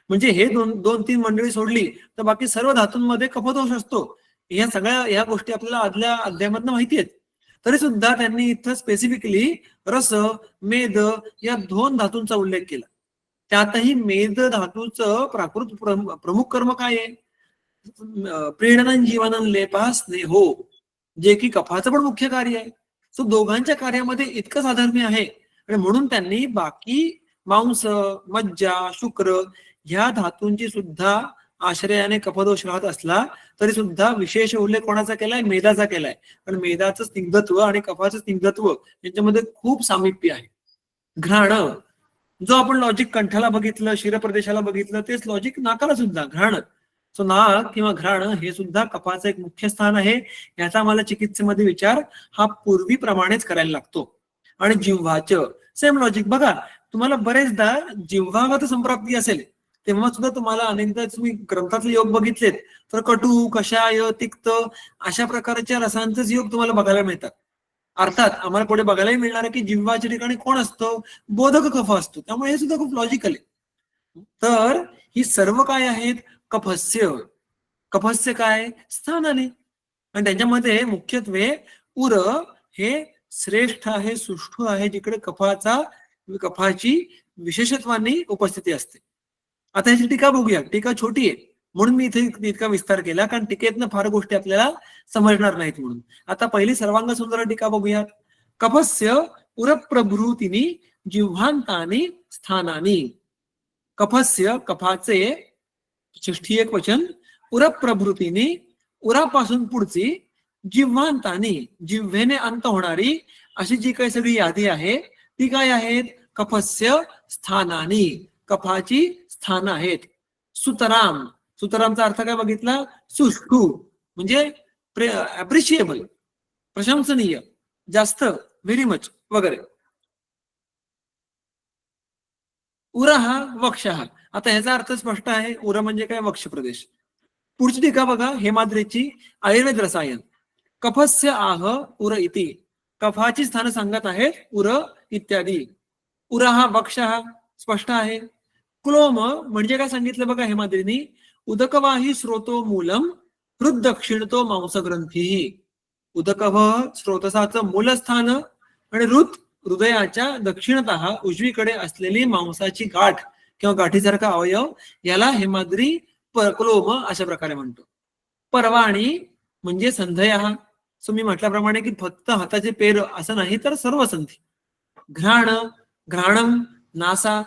Speaker 1: म्हणजे हे दोन तीन मंडळी सोडली तर बाकी सर्व धातूंमध्ये कफदोष असतो. ह्या गोष्टी आपल्याला आदल्या अध्यायामधनं माहिती आहेत. तरी सुद्धा त्यांनी इथं स्पेसिफिकली रस मेद या दोन धातूंचा उल्लेख केला. त्यातही मेद धातूचं प्राकृत प्रमुख कर्म काय आहे, प्रेरणन जीवनन लेपा स्नेहो, जे की कफाचं पण मुख्य कार्य आहे. तो दोघांच्या कार्यामध्ये इतकं साधर्म्य आहे आणि म्हणून त्यांनी बाकी मांस, मज्जा, शुक्र ह्या धातूंची सुद्धा आश्रयाने कफदोष राहत असला तरी सुद्धा विशेष उल्लेख कोणाचा केलाय, मेदाचा केलाय. आणि मेदाचं स्निग्धत्व आणि कफाचं स्निग्धत्व यांच्यामध्ये खूप सामिप्य आहे. घ्राण, जो आपण लॉजिक कंठाला बघितलं, शिरप्रदेशाला बघितलं, तेच लॉजिक नाकाला सुद्धा घ्राण. सो नाक किंवा घ्राण हे सुद्धा कफाचं एक मुख्य स्थान आहे. याचा मला चिकित्सेमध्ये विचार हा पूर्वीप्रमाणेच करायला लागतो. आणि जिव्हाच सेम लॉजिक बघा, तुम्हाला बरेचदा जिव्हागत संप्राप्ती असेल तेव्हा सुद्धा तुम्हाला अनेकदा तुम्ही ग्रंथातले योग बघितलेत तर कटू, कषाय, तिक्त अशा प्रकारच्या रसांचेच योग तुम्हाला बघायला मिळतात. अर्थात आम्हाला पुढे बघायलाही मिळणार आहे की जिव्हाच्या ठिकाणी कोण असतो, बोधक कफ असतो. त्यामुळे हे सुद्धा खूप लॉजिकल आहे. तर ही सर्व काय आहेत, कफस्य. कफस्य काय, स्थानाने. आणि त्याच्यामध्ये मुख्यत्वे उर हे श्रेष्ठ आहे, सुष्ठू आहे, जिकडे कफाची विशेषत्वानी उपस्थिती असते. आता ह्याची टीका बघूया. टीका छोटी आहे म्हणून मी इथे इतका विस्तार केला, कारण टीकेतनं फार गोष्टी आपल्याला समजणार नाहीत म्हणून. आता पहिली सर्वांग सुंदर टीका बघूयात. कफस्य उरप्रभृतीनी जिव्हांतानी स्थानानी. कफस्य कफाचे षष्ठी एक वचन, उरप्रभृतीनी उरापासून पुढची, जिव्हांतानी जिव्हेने अंत होणारी अशी जी काही सगळी यादी आहे ती काय आहेत, कफस्य स्थानानी, कफाची स्थान आहेत. सुतराम, सुतरामचा अर्थ काय बघितला, सुष्ठू म्हणजे अप्रिशिएबल, प्रशंसनीय, जास्त, व्हेरी मच वगैरे. उरहा वक्षहा, आता ह्याचा अर्थ स्पष्ट आहे. उर म्हणजे काय, वक्ष प्रदेश. पुढची टीका बघा हेमाद्रीची, आयुर्वेद रसायन. कफस्य आह उर इति, कफाची स्थान सांगत आहेत उर इत्यादी. उरहा वक्षहा स्पष्ट आहे. क्लोम म्हणजे काय सांगितलं बघा हेमाद्रीनी, उदकवाही स्रोतो मूलम हृदक्षिणतो मांसग्रंथी. उदकव स्रोतसाचं मूलस्थान आणि हृदयाच्या दक्षिणतः उजवीकडे असलेली मांसाची गाठ किंवा गाठीसारखा अवयव याला हेमाद्री क्लोम अशा प्रकारे म्हणतो. परवाणी म्हणजे संधया. सो मी म्हटल्याप्रमाणे की फक्त हाताचे पेर असं नाही तर सर्व संधी. घ्राण, घ्राणम नासा.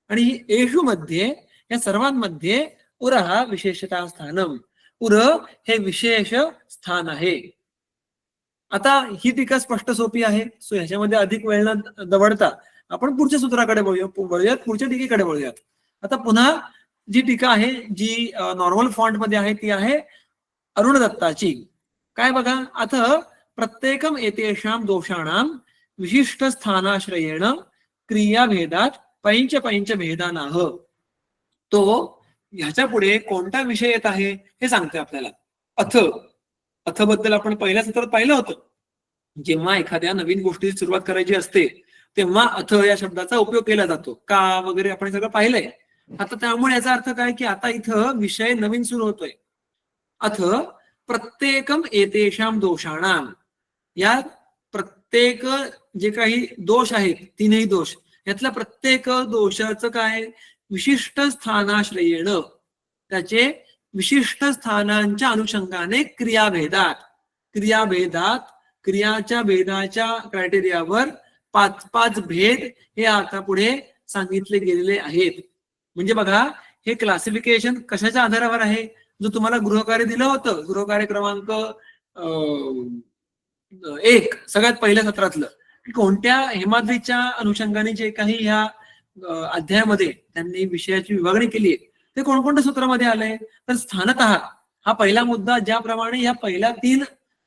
Speaker 1: आणि येशू मध्ये या सर्वांमध्ये उर हा विशेषता स्थानम. उर हे विशेष स्थान आहे. आता ही टीका स्पष्ट सोपी आहे. सो ह्याच्यामध्ये अधिक वेळ न दवडता आपण पुढच्या सूत्राकडे वळूयात, पुढच्या टीकेकडे वळूयात. आता पुन्हा जी टीका आहे, जी नॉर्मल फॉन्ट मध्ये आहे, ती आहे अरुण दत्ताची. काय बघा, आता प्रत्येकम एतेषां दोषाणां विशिष्ट स्थानाश्रयेण क्रियाभेदात पैंच पैंच भेदानाह. तो ह्याच्या पुढे कोणता विषय येत आहे हे सांगतोय आपल्याला. अथ बद्दल आपण पहिल्या सत्रात पाहिलं होतं. जेव्हा एखाद्या नवीन गोष्टीची सुरुवात करायची असते तेव्हा अथ या शब्दाचा उपयोग केला जातो. का वगैरे आपण सगळं पाहिलंय. आता त्यामुळे याचा अर्थ काय की आता इथं विषय नवीन सुरू होतोय. अथ प्रत्येकम एतेषां दोषाणां, या प्रत्येक जे काही दोष आहेत, तीनही दोष, यातल्या प्रत्येक दोषाचं काय, विशिष्ट स्थानाश्रयेण, त्याचे विशिष्ट स्थानांच्या अनुषंगाने क्रियाभेदात क्रियाच्या भेदाच्या क्रायटेरियावर 5 भेद हे आता पुढे सांगितले गेलेले आहेत. म्हणजे बघा, हे क्लासिफिकेशन कशाच्या आधारावर आहे, जो तुम्हाला गृहकार्य दिलं होतं, गृहकार्य क्रमांक 1 सगळ्यात पहिल्या सत्रातलं, कोणत्या हेमाद्रीच्या अनुषंगाने जे काही ह्या अध्यायामध्ये त्यांनी विषयाची विभागणी केली आहे ते कोणकोणत्या सूत्रामध्ये आलंय. तर स्थानतः हा पहिला मुद्दा ज्याप्रमाणे या पहिल्या 3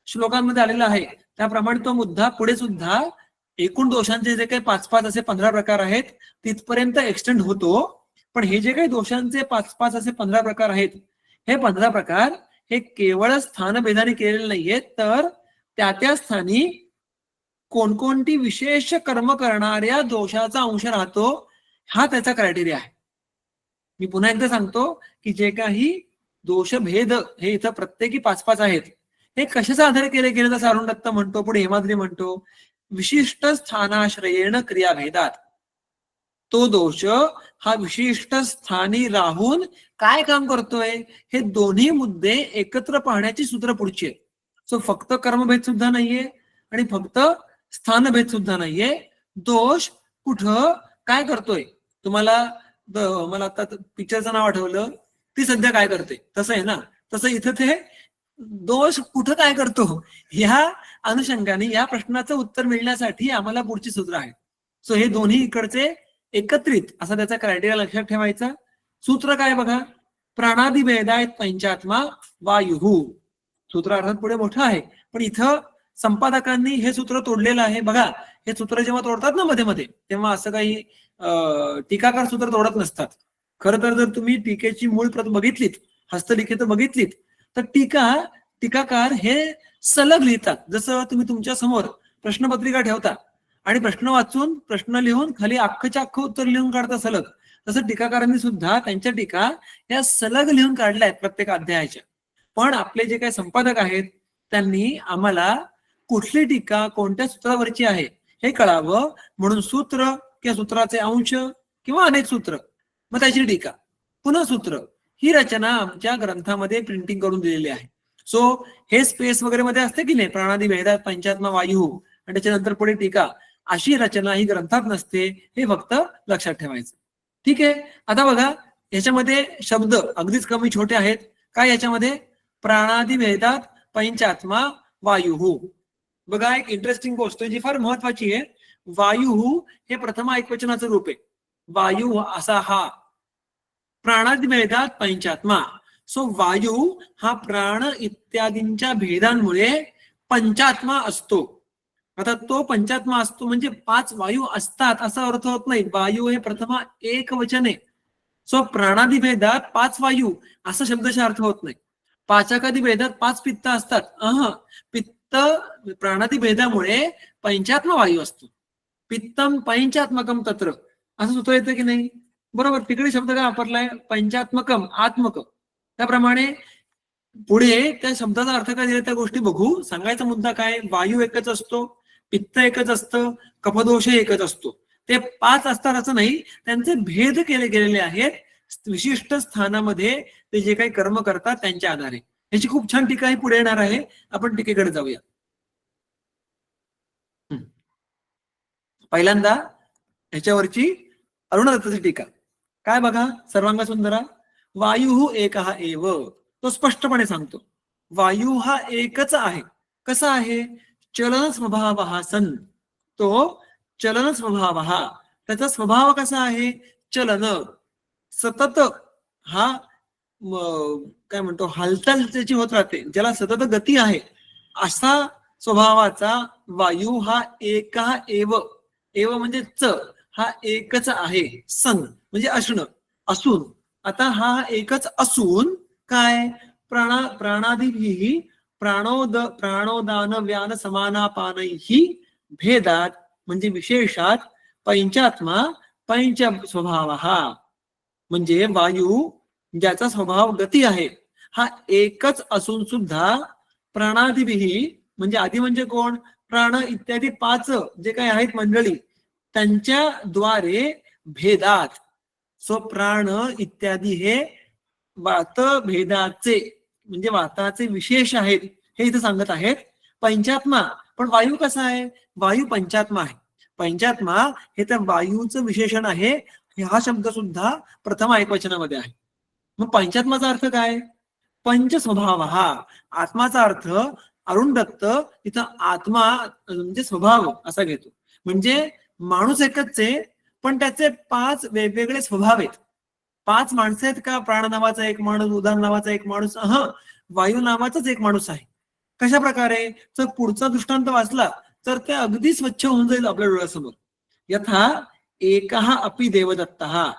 Speaker 1: श्लोकांमध्ये आलेला आहे त्याप्रमाणे तो मुद्दा पुढे सुद्धा एकूण दोषांचे जे काही 5 असे 15 प्रकार आहेत तिथपर्यंत एक्सटेंड होतो. पण हे जे काही दोषांचे 5 असे 15 प्रकार आहेत, हे 15 प्रकार हे केवळ स्थानभेदाने केलेले नाहीयेत, तर त्या स्थानी कोणकोणती विशेष कर्म करणाऱ्या दोषाचा अंश राहतो हा त्याचा क्रायटेरिया आहे. मी पुन्हा एकदा सांगतो की जे काही दोषभेद हे इथं प्रत्येकी 5 आहेत, हे कशाचा आधार केले गेले, जसं अरुण दत्त म्हणतो, पुढे हेमाद्री म्हणतो, विशिष्ट स्थानाश्रयेण क्रियाभेदात. तो दोष हा विशिष्ट स्थानी राहून काय काम करतोय हे दोन्ही मुद्दे एकत्र पाहण्याची सूत्र पुढची आहे. सो फक्त कर्मभेद सुद्धा नाहीये आणि फक्त स्थानभेद सुद्धा नाहीये. दोष कुठं काय करतोय, तुम्हाला मला आता पिक्चरचं नाव आठवलं, ती सध्या काय करते, तसं आहे ना, तसं इथं ते दोष कुठं काय करतो ह्या अनुषंगाने या प्रश्नाचं उत्तर मिळण्यासाठी आम्हाला पुढची सूत्र आहे. सो हे दोन्ही इकडचे एकत्रित असा त्याचा क्रायटेरिया लक्षात ठेवायचा. सूत्र काय बघा, प्राणादिभेदायत पंचात्मा वायुः. सूत्र अर्थात पुढे मोठं आहे, पण इथं संपादकांनी हे सूत्र तोडलेलं आहे. बघा, हे सूत्र जेव्हा तोडतात ना मध्ये मध्ये, तेव्हा असं काही टीकाकार सूत्र तोडत नसतात. खरं तर जर तुम्ही टीकेची मूळ प्रत बघितलीत, हस्तलिखित बघितलीत, तर टीकाकार हे सलग लिहितात. जसं तुम्ही तुमच्या समोर प्रश्नपत्रिका ठेवता आणि प्रश्न वाचून, प्रश्न लिहून खाली अख्खच्या अख्खं उत्तर लिहून काढता सलग, तसं टीकाकारांनी सुद्धा त्यांच्या टीका या सलग लिहून काढल्या आहेत प्रत्येक अध्यायाच्या. पण आपले जे काही संपादक आहेत त्यांनी आम्हाला कुठली टीका कोणत्या सूत्रावरची आहे हे कळावं म्हणून सूत्र किंवा सूत्राचे अंश किंवा अनेक सूत्र, मग त्याची टीका, पुन्हा सूत्र, ही रचना आमच्या ग्रंथामध्ये प्रिंटिंग करून दिलेली आहे. सो हे स्पेस वगैरे मध्ये असते की नाही, प्राणादी भेदात पंचात्मा वायू आणि त्याच्यानंतर पुढे टीका, अशी रचना ही ग्रंथात नसते, हे फक्त लक्षात ठेवायचं. ठीक आहे. आता बघा, याच्यामध्ये शब्द अगदीच कमी छोटे आहेत. काय याच्यामध्ये, प्राणादी भेदात पंचात्मा वायू. बघा, एक इंटरेस्टिंग गोष्ट जी फार महत्वाची आहे, वायू हे प्रथमा एकवचनाचं रूप आहे. वायू असा हा प्राणादी भेदात पंचात्मा. सो वायू हा प्राण इत्यादींच्या भेदांमुळे पंचात्मा असतो. आता तो पंचात्मा असतो म्हणजे 5 वायू असतात असा अर्थ होत नाही. वायू हे प्रथमा एक वचन आहे. सो प्राणादी भेदात 5 वायू असा शब्दशः अर्थ होत नाही. पाचकादी भेदात 5 पित्त असतात. पित्त प्राणादी भेदामुळे पंचात्मा वायू असतो. पित्तम पंचात्मकम तत्र असं सुद्धा येतं की नाही, बरोबर. तिकडे शब्द काय वापरलाय, पंचात्मकम, आत्मक. त्याप्रमाणे पुढे त्या शब्दाचा अर्थ काय दिला त्या गोष्टी बघू. सांगायचा मुद्दा काय, वायू एकच असतो, पित्त एकच असतं, कफदोष एकच असतो. ते 5 असतात असं नाही, त्यांचे भेद केले गेलेले आहेत विशिष्ट स्थानामध्ये. ते जे काही कर्म करतात त्यांच्या आधारे. याची खूप छान टीका ही पुढे येणार आहे. आपण टीकेकडे जाऊया. पहिल्यांदा ह्याच्यावरची अरुण दत्ताची टीका काय बघा, सर्वांग सुंदरा. वायू एकः एव, तो स्पष्टपणे सांगतो वायू हा एकच आहे. कसा आहे, चलन स्वभाव सन्, तो चलन स्वभाव त्याचा स्वभाव कसा आहे? चलन, सतत हा काय म्हणतो हालचाल त्याची होत राहते, ज्याला सतत गती आहे, असा स्वभावाचा वायू हा एका एव, एव म्हणजे च, हा एकच आहे, सन म्हणजे असणं, असून. आता हा एकच असून काय? प्राणादिभिः प्राणोदान व्यान समानापानैः भेदात म्हणजे विशेषात पंचात्मा पंच स्वभाव, म्हणजे वायू ज्याचा स्वभाव गती आहे, हा एकच असून सुद्धा प्राणादिभिः म्हणजे आधी म्हणजे कोण? प्राण इत्यादी 5 जे काही आहेत मंडळी, त्यांच्या द्वारे भेदात. सो प्राण इत्यादी हे वात भेदाचे म्हणजे वाताचे विशेष आहेत, हे इथे सांगत आहेत. पंचात्मा, पण वायू कसा आहे? वायू पंचात्मा आहे. पंचात्मा हे तर वायूचं विशेषण आहे. हा शब्द सुद्धा प्रथम एकवचनामध्ये आहे. मग पंचात्माचा अर्थ काय? पंच स्वभाव, हा आत्माचा अर्थ अरुण दत्त इथं आत्मा म्हणजे स्वभाव असा घेतो. म्हणजे माणूस एकच आहे, पण त्याचे 5 वेगवेगळे स्वभाव आहेत. 5 माणसं आहेत का? प्राण नावाचा एक माणूस, उदान नावाचा एक माणूस, वायू नावाचाच एक माणूस आहे. कशा प्रकारे? जर पुढचा दृष्टांत वाचला तर ते अगदी स्वच्छ होऊन जाईल आपल्या डोळ्यासमोर. यथा एकहा अपि देवदत्तः.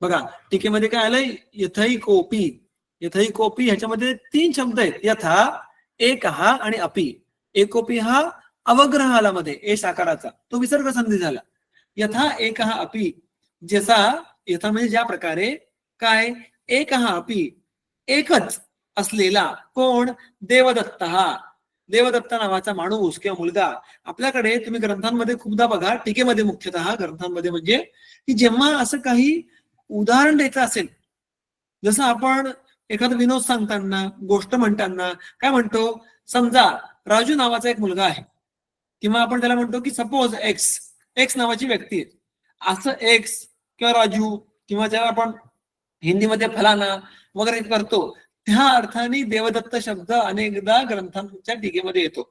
Speaker 1: बघा टीकेमध्ये काय आलंय? यथै कोपी. यथै कोपी ह्याच्यामध्ये 3 शब्द आहेत, यथा, एकहा आणि अपि. एकोपी हा अवग्रह आला मध्ये, ए साकाराचा, तो विसर्ग संधी झाला. यथा एकहा अपि, जसा, यथा म्हणजे ज्या प्रकारे, काय? एकहा अपि एकच असलेला कोण? देवदत्त, देवदत्त नावाचा माणूस किंवा मुलगा. आपल्याकडे तुम्ही ग्रंथांमध्ये खूपदा बघा, टीकेमध्ये मुख्यतः ग्रंथांमध्ये, म्हणजे की जेव्हा असं काही उदाहरण द्यायचं असेल, जसं आपण एखादा विनोद सांगताना, गोष्ट म्हणताना काय म्हणतो? समजा राजू नावाचा एक मुलगा आहे, किंवा आपण त्याला म्हणतो की सपोज एक्स नावाची व्यक्ती आहे. असं एक्स किंवा राजू किंवा ज्याला आपण हिंदीमध्ये फलाना वगैरे करतो, त्या अर्थाने देवदत्त शब्द अनेकदा ग्रंथांच्या टीकेमध्ये येतो,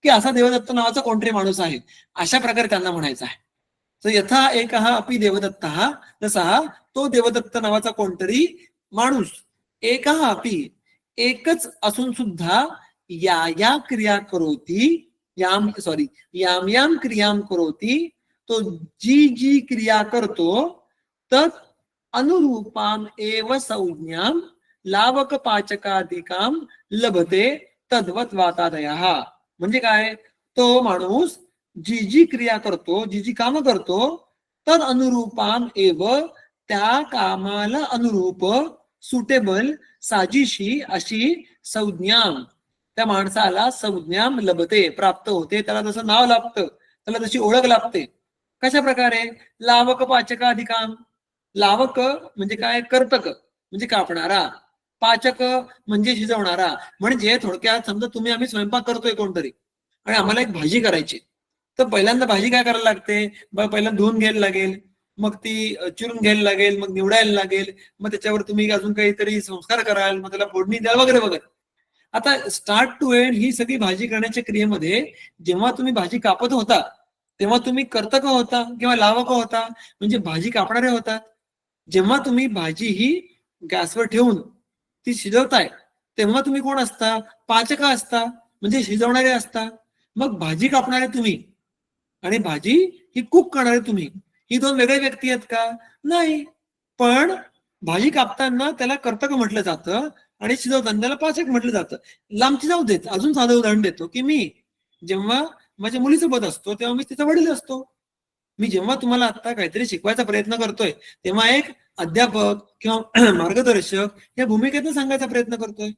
Speaker 1: की असा देवदत्त नावाचा कोणतरी माणूस आहे, अशा प्रकारे त्यांना म्हणायचं आहे. तर यथा एकहा अपि देवदत्त, जसा तो देवदत्त नावाचा कोणतरी माणूस, एकहा अपि एकच असून सुद्धा या क्रिया करोती, याम याम क्रियाम करोती, तो जी क्रिया करतो तत् अनुरूपाम एव संज्ञाम लावक पाचकादिकाम लभते तद्वत वातादयः. म्हणजे काय? तो माणूस जी क्रिया करतो, जी कामं करतो, तद अनुरूपाम एव त्या कामाला अनुरूप, सुटेबल, साजिशी अशी संज्ञाम, त्या माणसाला संज्ञाम लभते, प्राप्त होते, त्याला जसं नाव लाभतं, त्याला तशी ओळख लाभते. कशा प्रकारे? लावक पाचकाधिकाम. लावक म्हणजे काय? कर्तक म्हणजे कापणारा, पाचक म्हणजे शिजवणारा. म्हणजे थोडक्यात समजा तुम्ही आम्ही स्वयंपाक करतोय कोणतरी, आणि आम्हाला एक भाजी करायची, तर पहिल्यांदा भाजी काय करायला लागते? पहिल्यांदा धुवून घ्यायला लागेल, मग ती चिरून घ्यायला लागेल, मग निवडायला लागेल, मग त्याच्यावर तुम्ही अजून काहीतरी संस्कार कराल, मग त्याला फोडणी द्याल वगैरे वगैरे. आता स्टार्ट टू एंड ही सगळी भाजी करण्याच्या क्रियेमध्ये जेव्हा तुम्ही भाजी कापत होता, तेव्हा तुम्ही कर्तक होता किंवा लावक होता, म्हणजे भाजी कापणारे होतात. जेव्हा तुम्ही भाजी ही गॅसवर ठेवून ती शिजवताय, तेव्हा तुम्ही कोण असता? पाचक असता, म्हणजे शिजवणारे असता. मग भाजी कापणारे तुम्ही आणि भाजी ही कुक करणारे तुम्ही, ही 2 वेगळे व्यक्ती आहेत का? नाही. पण भाजी कापताना त्याला कर्तक म्हटलं जातं आणि शिजवताना त्याला पाचक म्हटलं जातं. लांबची जाऊ देत, अजून साधं उदाहरण देतो, की मी जेव्हा माझ्या मुलीसोबत असतो तेव्हा मी तिचा वडील असतो. मी जेव्हा तुम्हाला आता काहीतरी शिकवायचा प्रयत्न करतोय, तेव्हा एक अध्यापक किंवा मार्गदर्शक या भूमिकेतून सांगायचा प्रयत्न करतोय.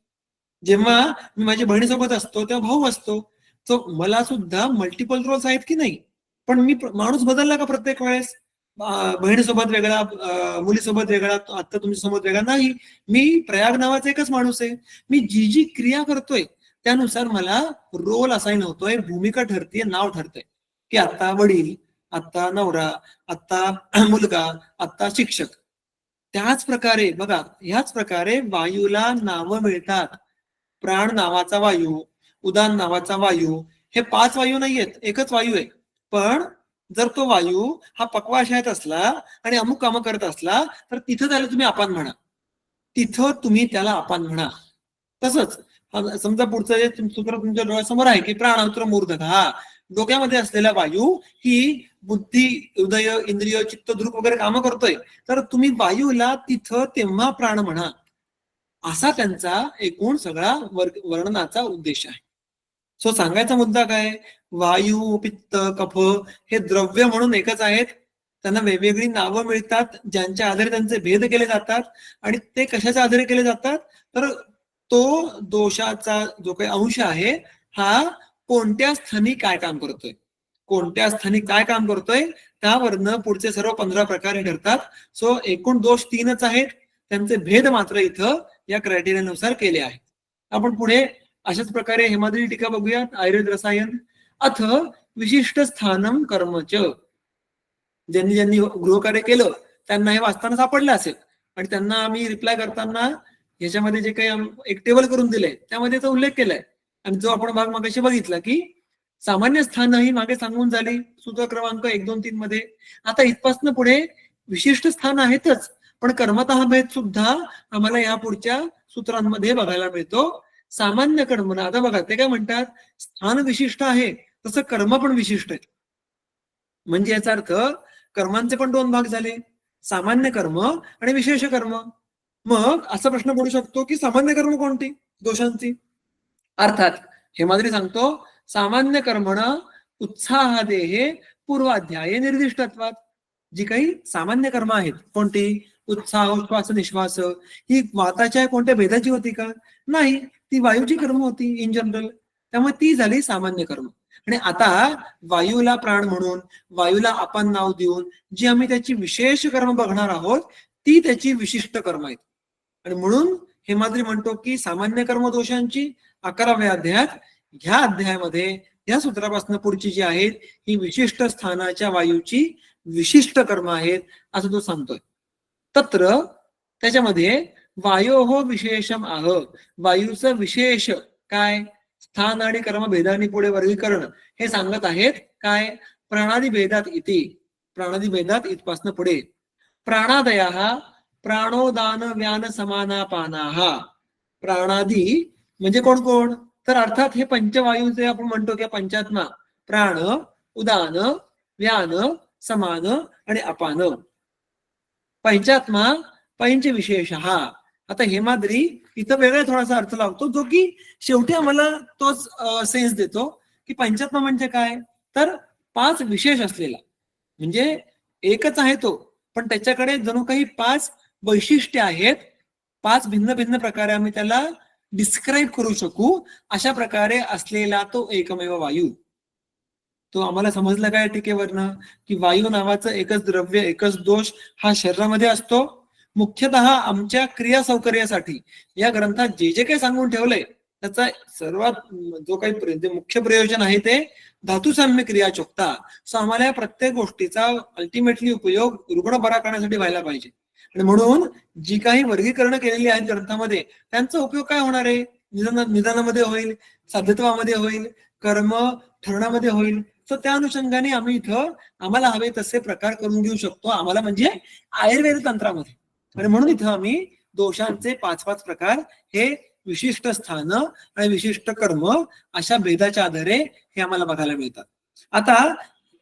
Speaker 1: जेव्हा मी माझ्या बहिणीसोबत असतो तेव्हा भाऊ असतो. तो मला सुद्धा मल्टिपल रोल्स आहेत की नाही? पण मी माणूस बदलला का प्रत्येक वेळेस? बहिणीसोबत वेगळा, मुलीसोबत वेगळा, आता तुमच्यासोबत वेगळा नाही. मी प्रयाग नावाचा एकच माणूस आहे. मी जी क्रिया करतोय त्यानुसार मला रोल असाइन होतोय, भूमिका ठरते, नाव ठरतंय, की आता वडील, आता नवरा, आता मुलगा, आता शिक्षक. त्याच प्रकारे बघा, ह्याच प्रकारे वायूला नावं मिळतात. प्राण नावाचा वायू, उदान नावाचा वायू, हे 5 वायू नाहीयेत, एकच वायू आहे. पण जर तो वायू हा पक्वाशयात असला आणि अमुक कामं करत असला तर तिथं त्याला तुम्ही अपान म्हणा, तिथं तुम्ही त्याला अपान म्हणा. तसंच समजा पुढचं जे सूत्र तुमच्या डोळ्यासमोर आहे की प्राणसूत्र मूर्धक, हा डोक्यामध्ये असलेला वायू ही बुद्धी, हृदय, इंद्रिय, चित्त, दृक वगैरे कामं करतोय, तर तुम्ही वायूला तिथं तेव्हा प्राण म्हणा. असा त्यांचा एकूण सगळा वर्णनाचा उद्देश आहे. सो सांगायचा मुद्दा काय, वायू, पित्त, कफ हे द्रव्य म्हणून एकच आहेत. त्यांना वेगवेगळी नावं मिळतात, ज्यांच्या आधारे त्यांचे भेद केले जातात. आणि ते कशाच्या आधारे केले जातात, तर तो दोषाचा जो काही अंश आहे हा कोणत्या स्थानी काय काम करतोय, कोणत्या स्थानी काय काम करतोय त्यावरनं पुढचे सर्व 15 प्रकार ठरतात. सो एकूण दोष 3च आहेत, त्यांचे भेद मात्र इथं या क्रायटेरियानुसार केले आहेत. आपण पुढे अशाच प्रकारे हेमाद्री टीका बघूयात. आयुर्वेद रसायन अथ विशिष्ट स्थानम कर्मच. ज्यांनी ज्यांनी गृहकार्य केलं त्यांना हे वाचताना सापडलं असेल आणि त्यांना आम्ही रिप्लाय करताना याच्यामध्ये जे काही एक टेबल करून दिलंय त्यामध्ये याचा उल्लेख केलाय. आणि जो आपण भाग मागाशी बघितला की सामान्य स्थान ही मागे सांगून झाली सूत्र क्रमांक 1, 2, 3 मध्ये. आता इथपासून पुढे विशिष्ट स्थान आहेतच, पण कर्मतः भेद सुद्धा आम्हाला या पुढच्या सूत्रांमध्ये बघायला मिळतो. सामान्य कर्म, आता बघा ते काय म्हणतात, स्थान विशिष्ट आहे तसं कर्म पण विशिष्ट आहे. म्हणजे याचा अर्थ कर्मांचे पण 2 भाग झाले, सामान्य कर्म आणि विशेष कर्म. मग असा प्रश्न पडू शकतो की सामान्य कर्म कोणती दोषांची. अर्थात हेमाद्री सांगतो, सामान्य कर्मण उत्साहादेहे पूर्वाध्याय निर्दिष्टत्वात. जी काही सामान्य कर्म आहेत कोणती, उत्साह, श्वास, निश्वास, ही वाताच्या कोणत्या भेदाची होती का, नाही, ती वायूची कर्म होती इन जनरल, त्यामुळे ती झाली सामान्य कर्म. आणि आता वायूला प्राण म्हणून, वायूला आपण नाव देऊन जी आम्ही त्याची विशेष कर्म बघणार आहोत ती त्याची विशिष्ट कर्म आहेत. आणि म्हणून हेमाद्री म्हणतो की सामान्य कर्म दोषांची 11व्या अध्यायात, ह्या अध्यायामध्ये या सूत्रापासून पुढची जी आहेत ही विशिष्ट स्थानाच्या वायूची विशिष्ट कर्म आहेत असं तो सांगतोय. तत्र त्याच्यामध्ये वायोहो विशेषम आह, वायूचं विशेष काय, स्थान आणि कर्म भेदानी पुढे वर्गीकरण हे सांगत आहेत. काय, प्राणादी भेदात इति, प्राणादी भेदात इथपासून पुढे. प्राणादया प्राणोदान व्यान समानापानाहा. प्राणादी म्हणजे कोण कोण, तर अर्थात हे पंचवायू जे आपण म्हणतो की पंचात्मा, प्राण, उदान, व्यान, समान आणि अपान. पंचात्मा पंच विशेष हा. आता हेमाद्री इथं वेगळा थोडासा अर्थ लावतो जो की शेवटी आम्हाला तोच सेन्स देतो की पंचात्मा म्हणजे काय, तर 5 विशेष असलेला, म्हणजे एकच आहे तो पण त्याच्याकडे जणू काही 5 वैशिष्ट्य आहेत, 5 भिन्न भिन्न प्रकारे आम्ही त्याला डिस्क्राईब करू शकू अशा प्रकारे असलेला तो एकमेव वायू. तो आम्हाला समजला काय टीकेवरनं, की वायू नावाचं एकच द्रव्य, एकच दोष हा शरीरामध्ये असतो. मुख्यतः आमच्या क्रिया सौकर्यासाठी या ग्रंथात जे जे काही सांगून ठेवलंय त्याचा सर्वात जो काही मुख्य प्रयोजन आहे ते धातुसाम्य क्रिया चोखता. सो आम्हाला या प्रत्येक गोष्टीचा अल्टिमेटली उपयोग रुग्ण बरा करण्यासाठी व्हायला पाहिजे. आणि म्हणून जी काही वर्गीकरण केलेली आहेत ग्रंथामध्ये त्यांचा उपयोग काय होणार आहे, निदानामध्ये होईल, साध्यत्वामध्ये होईल, कर्म ठरणामध्ये होईल. तर त्या अनुषंगाने आम्ही इथं आम्हाला हवे तसे प्रकार करून घेऊ शकतो, आम्हाला म्हणजे आयुर्वेद तंत्रामध्ये. आणि म्हणून इथं आम्ही दोषांचे 5-5 प्रकार हे विशिष्ट स्थान आणि विशिष्ट कर्म अशा भेदाच्या आधारे हे आम्हाला बघायला मिळतात. आता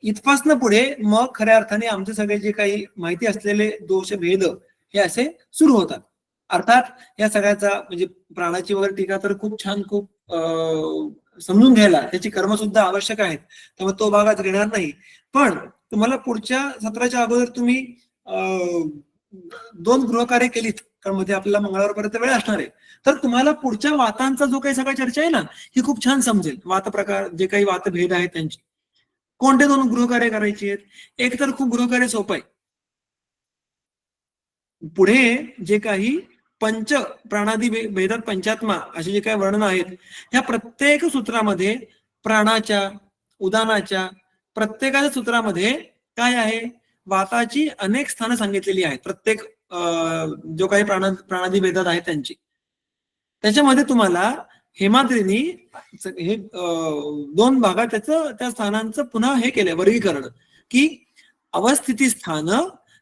Speaker 1: इथपासनं पुढे मग खऱ्या अर्थाने आमचे सगळे जे काही माहिती असलेले दोष भेद हे असे सुरू होतात. अर्थात या सगळ्याचा म्हणजे प्राणाची वगैरे टीका तर खूप छान, खूप समजून घ्यायला त्याची कर्म सुद्धा आवश्यक आहेत, त्यामुळे तो भागात घेणार नाही. पण तुम्हाला पुढच्या सत्राच्या अगोदर तुम्ही 2 गृहकार्य केलीत, कारण मध्ये आपल्याला मंगळवारपर्यंत वेळ असणार आहे, तर तुम्हाला पुढच्या वातांचा जो काही सगळा चर्चा आहे ना ही खूप छान समजेल. वात प्रकार जे काही वातभेद आहेत त्यांची कोणते 2 गृहकार्य करायची आहेत. एक तर खूप गृहकार्य सोपं आहे, पुढे जे काही पंच प्राणादी भेदात पंचात्मा असे जे काही वर्णन आहेत ह्या प्रत्येक सूत्रामध्ये प्राणाच्या, उदानाच्या प्रत्येकाच्या सूत्रामध्ये काय आहे, वाताची अनेक स्थानं सांगितलेली आहेत प्रत्येक जो काही प्राणादी भेदात आहेत त्यांची. त्याच्यामध्ये तुम्हाला हेमाद्रीनी हे 2 भागात त्या स्थानांचं पुन्हा हे केलंय वर्गीकरण, की अवस्थिती स्थान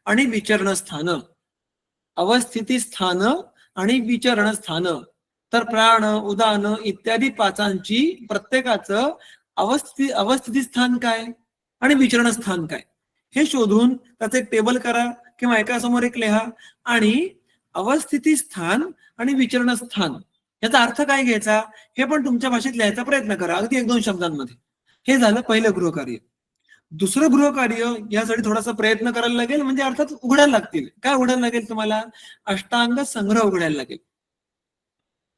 Speaker 1: आणि विचरण स्थान, अवस्थिती स्थान आणि विचरण स्थान. तर प्राण, उदान इत्यादी पाचांची प्रत्येकाचं अवस्थिती स्थान काय आणि विचरण स्थान काय हे शोधून त्याचं एक टेबल करा किंवा एका समोर एक लिहा आणि अवस्थिती स्थान आणि विचरण स्थान याचा अर्थ काय घ्यायचा हे पण तुमच्या भाषेत लिहायचा प्रयत्न करा, अगदी 1-2 शब्दांमध्ये. हे झालं पहिलं गृहकार्य. दुसरं गृहकार्य यासाठी थोडासा प्रयत्न करायला लागेल, म्हणजे अर्थात उघडायला लागतील. काय उघडायला लागेल तुम्हाला? अष्टांग संग्रह उघडायला लागेल,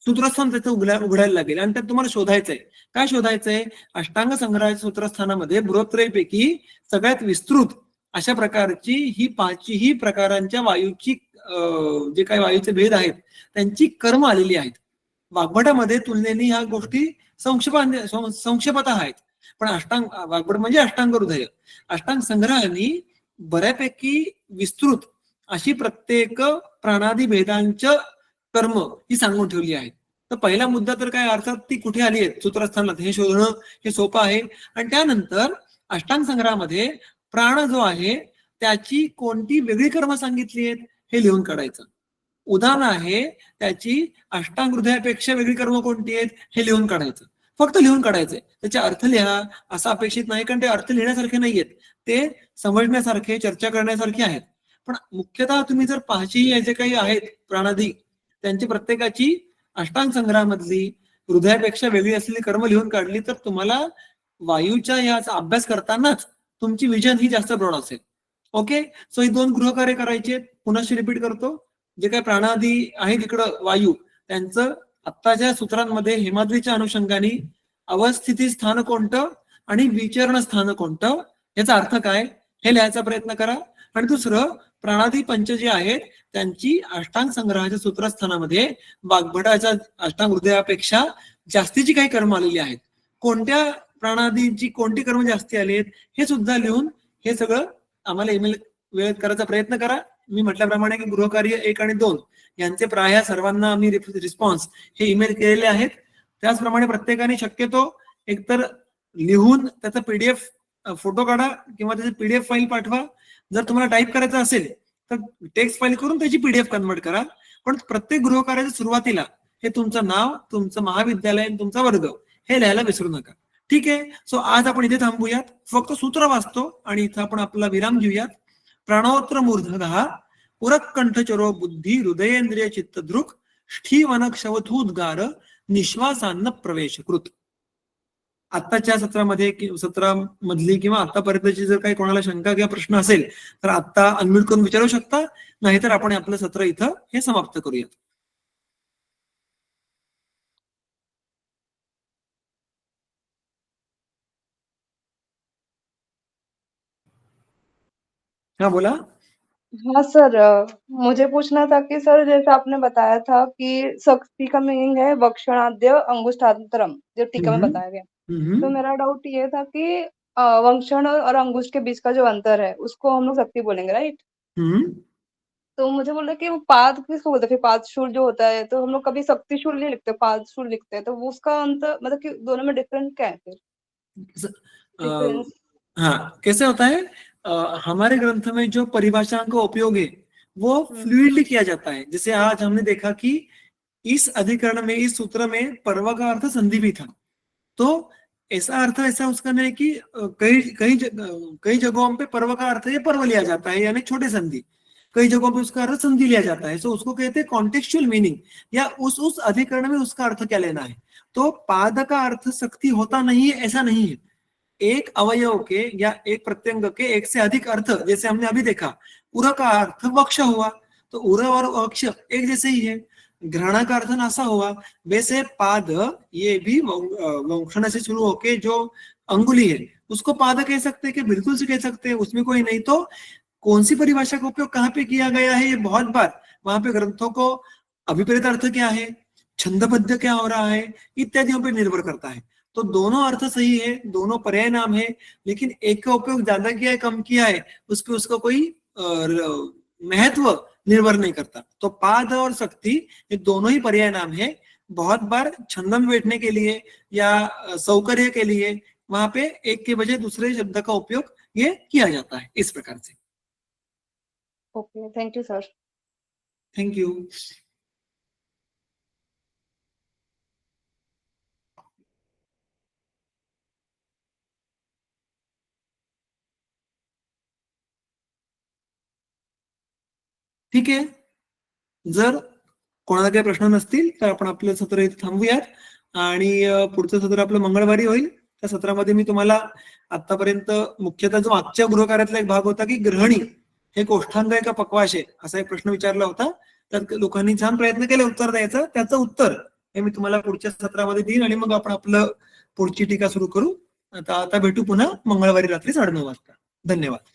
Speaker 1: सूत्रस्थान त्याचं उघडायला लागेल आणि त्यात तुम्हाला शोधायचंय. काय शोधायचंय? अष्टांग संग्रहाच्या सूत्रस्थानामध्ये बृहत्रयपैकी सगळ्यात विस्तृत अशा प्रकारची ही 5ही प्रकारांच्या वायूची जे काही वायूचे भेद आहेत त्यांची कर्म आलेली आहेत. वाग्भटामध्ये तुलनेने ह्या गोष्टी संक्षेपात आहेत, पण वाग्भट म्हणजे अष्टांग हृदय, अष्टांग संग्रहाने बऱ्यापैकी विस्तृत अशी प्रत्येक प्राणादी भेदांचं कर्म ही सांगून ठेवली आहे. तर पहिला मुद्दा तर काय, अर्थात ती कुठे आली आहे सूत्रस्थानात हे शोधणं हे सोपं आहे. आणि त्यानंतर अष्टांग संग्रहामध्ये प्राण जो आहे त्याची कोणती वेगळी कर्म सांगितली आहेत हे लिहून काढायचं. उदान आहे त्याची अष्टांग हृदयापेक्षा वेगळी कर्म कोणती आहेत हे लिहून काढायचं. फक्त लिहून काढायचंय, त्याचे अर्थ लिहा असं अपेक्षित नाही, कारण ते अर्थ लिहिण्यासारखे नाहीयेत, ते समजण्यासारखे चर्चा करण्यासारखे आहेत. पण मुख्यतः तुम्ही जर 5ही जे काही आहेत प्राणादी त्यांची प्रत्येकाची अष्टांग संग्रहामधली हृदयापेक्षा वेगळी असलेली कर्म लिहून काढली तर तुम्हाला वायूच्या याचा अभ्यास करतानाच तुमची विजन ही जास्त ब्रॉड असेल. ओके, सो ही 2 गृहकार्य करायचे. पुन्हा रिपीट करतो. जे काही प्राणादी आहेत इकडं वायू त्यांचं आत्ताच्या सूत्रांमध्ये हेमाद्रीच्या अनुषंगाने अवस्थिती स्थान कोणतं आणि विचरण स्थान कोणतं याचा अर्थ काय हे लिहायचा प्रयत्न करा. आणि दुसरं, प्राणादी पंच जे आहेत त्यांची अष्टांग संग्रहाच्या सूत्रस्थानामध्ये वाग्भटाच्या अष्टांग हृदयापेक्षा जास्तीची काही कर्म आलेली आहेत, कोणत्या प्राणादींची कोणती कर्म जास्ती आली आहेत हे सुद्धा लिहून हे सगळं आम्हाला ईमेल वेळेत करायचा प्रयत्न करा. मी म्हटल्याप्रमाणे की गृहकार्य 1 आणि 2 यांचे प्राय सर्वांना आम्ही रिस्पॉन्स हे ईमेल केलेले आहेत. त्याचप्रमाणे प्रत्येकाने शक्यतो एकतर लिहून त्याचा पीडीएफ फोटो काढा किंवा त्याची पीडीएफ फाईल पाठवा. जर तुम्हाला टाईप करायचं असेल तर टेक्स्ट फाईल करून त्याची पीडीएफ कन्वर्ट करा. पण प्रत्येक गृहकार्याच्या सुरुवातीला हे तुमचं नाव, तुमचं महाविद्यालय, तुमचा वर्ग हे लिहायला विसरू नका. ठीक आहे, सो आज आपण इथे थांबूयात. फक्त सूत्र वाचतो आणि इथं आपण आपला विराम घेऊयात. प्राणोत्र मूर्धगः उरकंठचरो बुद्धी हृदयेंद्रिय चित्तदृक् ष्ठीवनक्षवथूद्गार निश्वासान्न प्रवेशकृत. आत्ताच्या सत्रामधली किंवा आतापर्यंतची जर काही कोणाला शंका किंवा प्रश्न असेल तर आता अनम्यूट करून विचारू शकता, नाहीतर आपण आपलं सत्र इथं हे समाप्त करूयात. हाँ बोला.
Speaker 3: हाँ सर, मुझे पूछना था कि सर जैसे आपने बताया था कि शक्ति का मीनिंग है वक्षणाद्य अंगुष्ठान्तरम, जो टीका में बताया गया. तो मेरा डाउट ये था कि वक्षण और अंगुष्ठ के बीच का जो अंतर है उसको हम लोग शक्ति बोलेंगे, राइट? तो मुझे बोल रहे कि वो पाद किसको बोलते हैं? फिर पाद शूल जो होता है तो हम लोग कभी शक्ति शूल नहीं लिखते, पाद शूल लिखते हैं, तो वो उसका अंतर मतलब कि दोनों में डिफरेंस क्या है फिर?
Speaker 1: हाँ, कैसे होता है, हमारे ग्रंथ में जो परिभाषा का उपयोग है वो फ्लूइडली किया जाता है. जैसे आज हमने देखा कि इस अधिकरण में, इस सूत्र में पर्व का अर्थ संधि भी था, तो ऐसा अर्थ ऐसा उसका नहीं कि कई जगहों पे पर्व का अर्थ ये पर्व लिया जाता है यानी छोटे संधि, कई जगहों पे उसका अर्थ संधि लिया जाता है. सो उसको कहते हैं कॉन्टेक्चुअल मीनिंग, या उस अधिकरण में उसका अर्थ क्या लेना है. तो पाद का अर्थ शक्ति होता नहीं है ऐसा नहीं है. एक अवयव के या एक प्रत्यंग के एक से अधिक अर्थ, जैसे हमने अभी देखा उर का अर्थ वक्ष हुआ, तो उर और वक्ष एक जैसे ही है. ग्रहण का अर्थ नासा हुआ, वैसे पाद ये भी वंक्षण से शुरू होके जो अंगुली है उसको पाद कह सकते हैं कि बिल्कुल से कह सकते हैं, उसमें कोई नहीं. तो कौन सी परिभाषा का उपयोग कहाँ पे किया गया है ये बहुत बार वहां पे ग्रंथों को अभिप्रेत अर्थ क्या है, छंदबद्ध क्या हो रहा है इत्यादियों पर निर्भर करता है. तो दोनों अर्थ सही है, दोनों पर्याय नाम है, लेकिन एक का उपयोग ज्यादा किया है कम किया है उस पर उसका कोई महत्व निर्भर नहीं करता. तो पाद और शक्ति ये दोनों ही पर्याय नाम है. बहुत बार छंद में बैठने के लिए या सौकर्य के लिए वहां पे एक के बजाय दूसरे शब्द का उपयोग ये किया जाता है, इस प्रकार से।
Speaker 3: Okay, thank you sir.
Speaker 1: Thank you. ठीक आहे, जर कोणाला काही प्रश्न नसतील तर आपण आपलं सत्र इथे थांबूयात आणि पुढचं सत्र आपलं मंगळवारी होईल. त्या सत्रामध्ये मी तुम्हाला आतापर्यंत मुख्यतः जो आजच्या गृहकार्यातला एक भाग होता की ग्रहणी हे कोष्ठांग आहे का पक्वाश आहे असा एक प्रश्न विचारला होता, तर लोकांनी छान प्रयत्न केले उत्तर द्यायचं. त्याचं उत्तर हे मी तुम्हाला पुढच्या सत्रामध्ये देईन आणि मग आपण आपलं पुढची टीका सुरू करू. आता भेटू पुन्हा मंगळवारी रात्री 9:30 वाजता. धन्यवाद.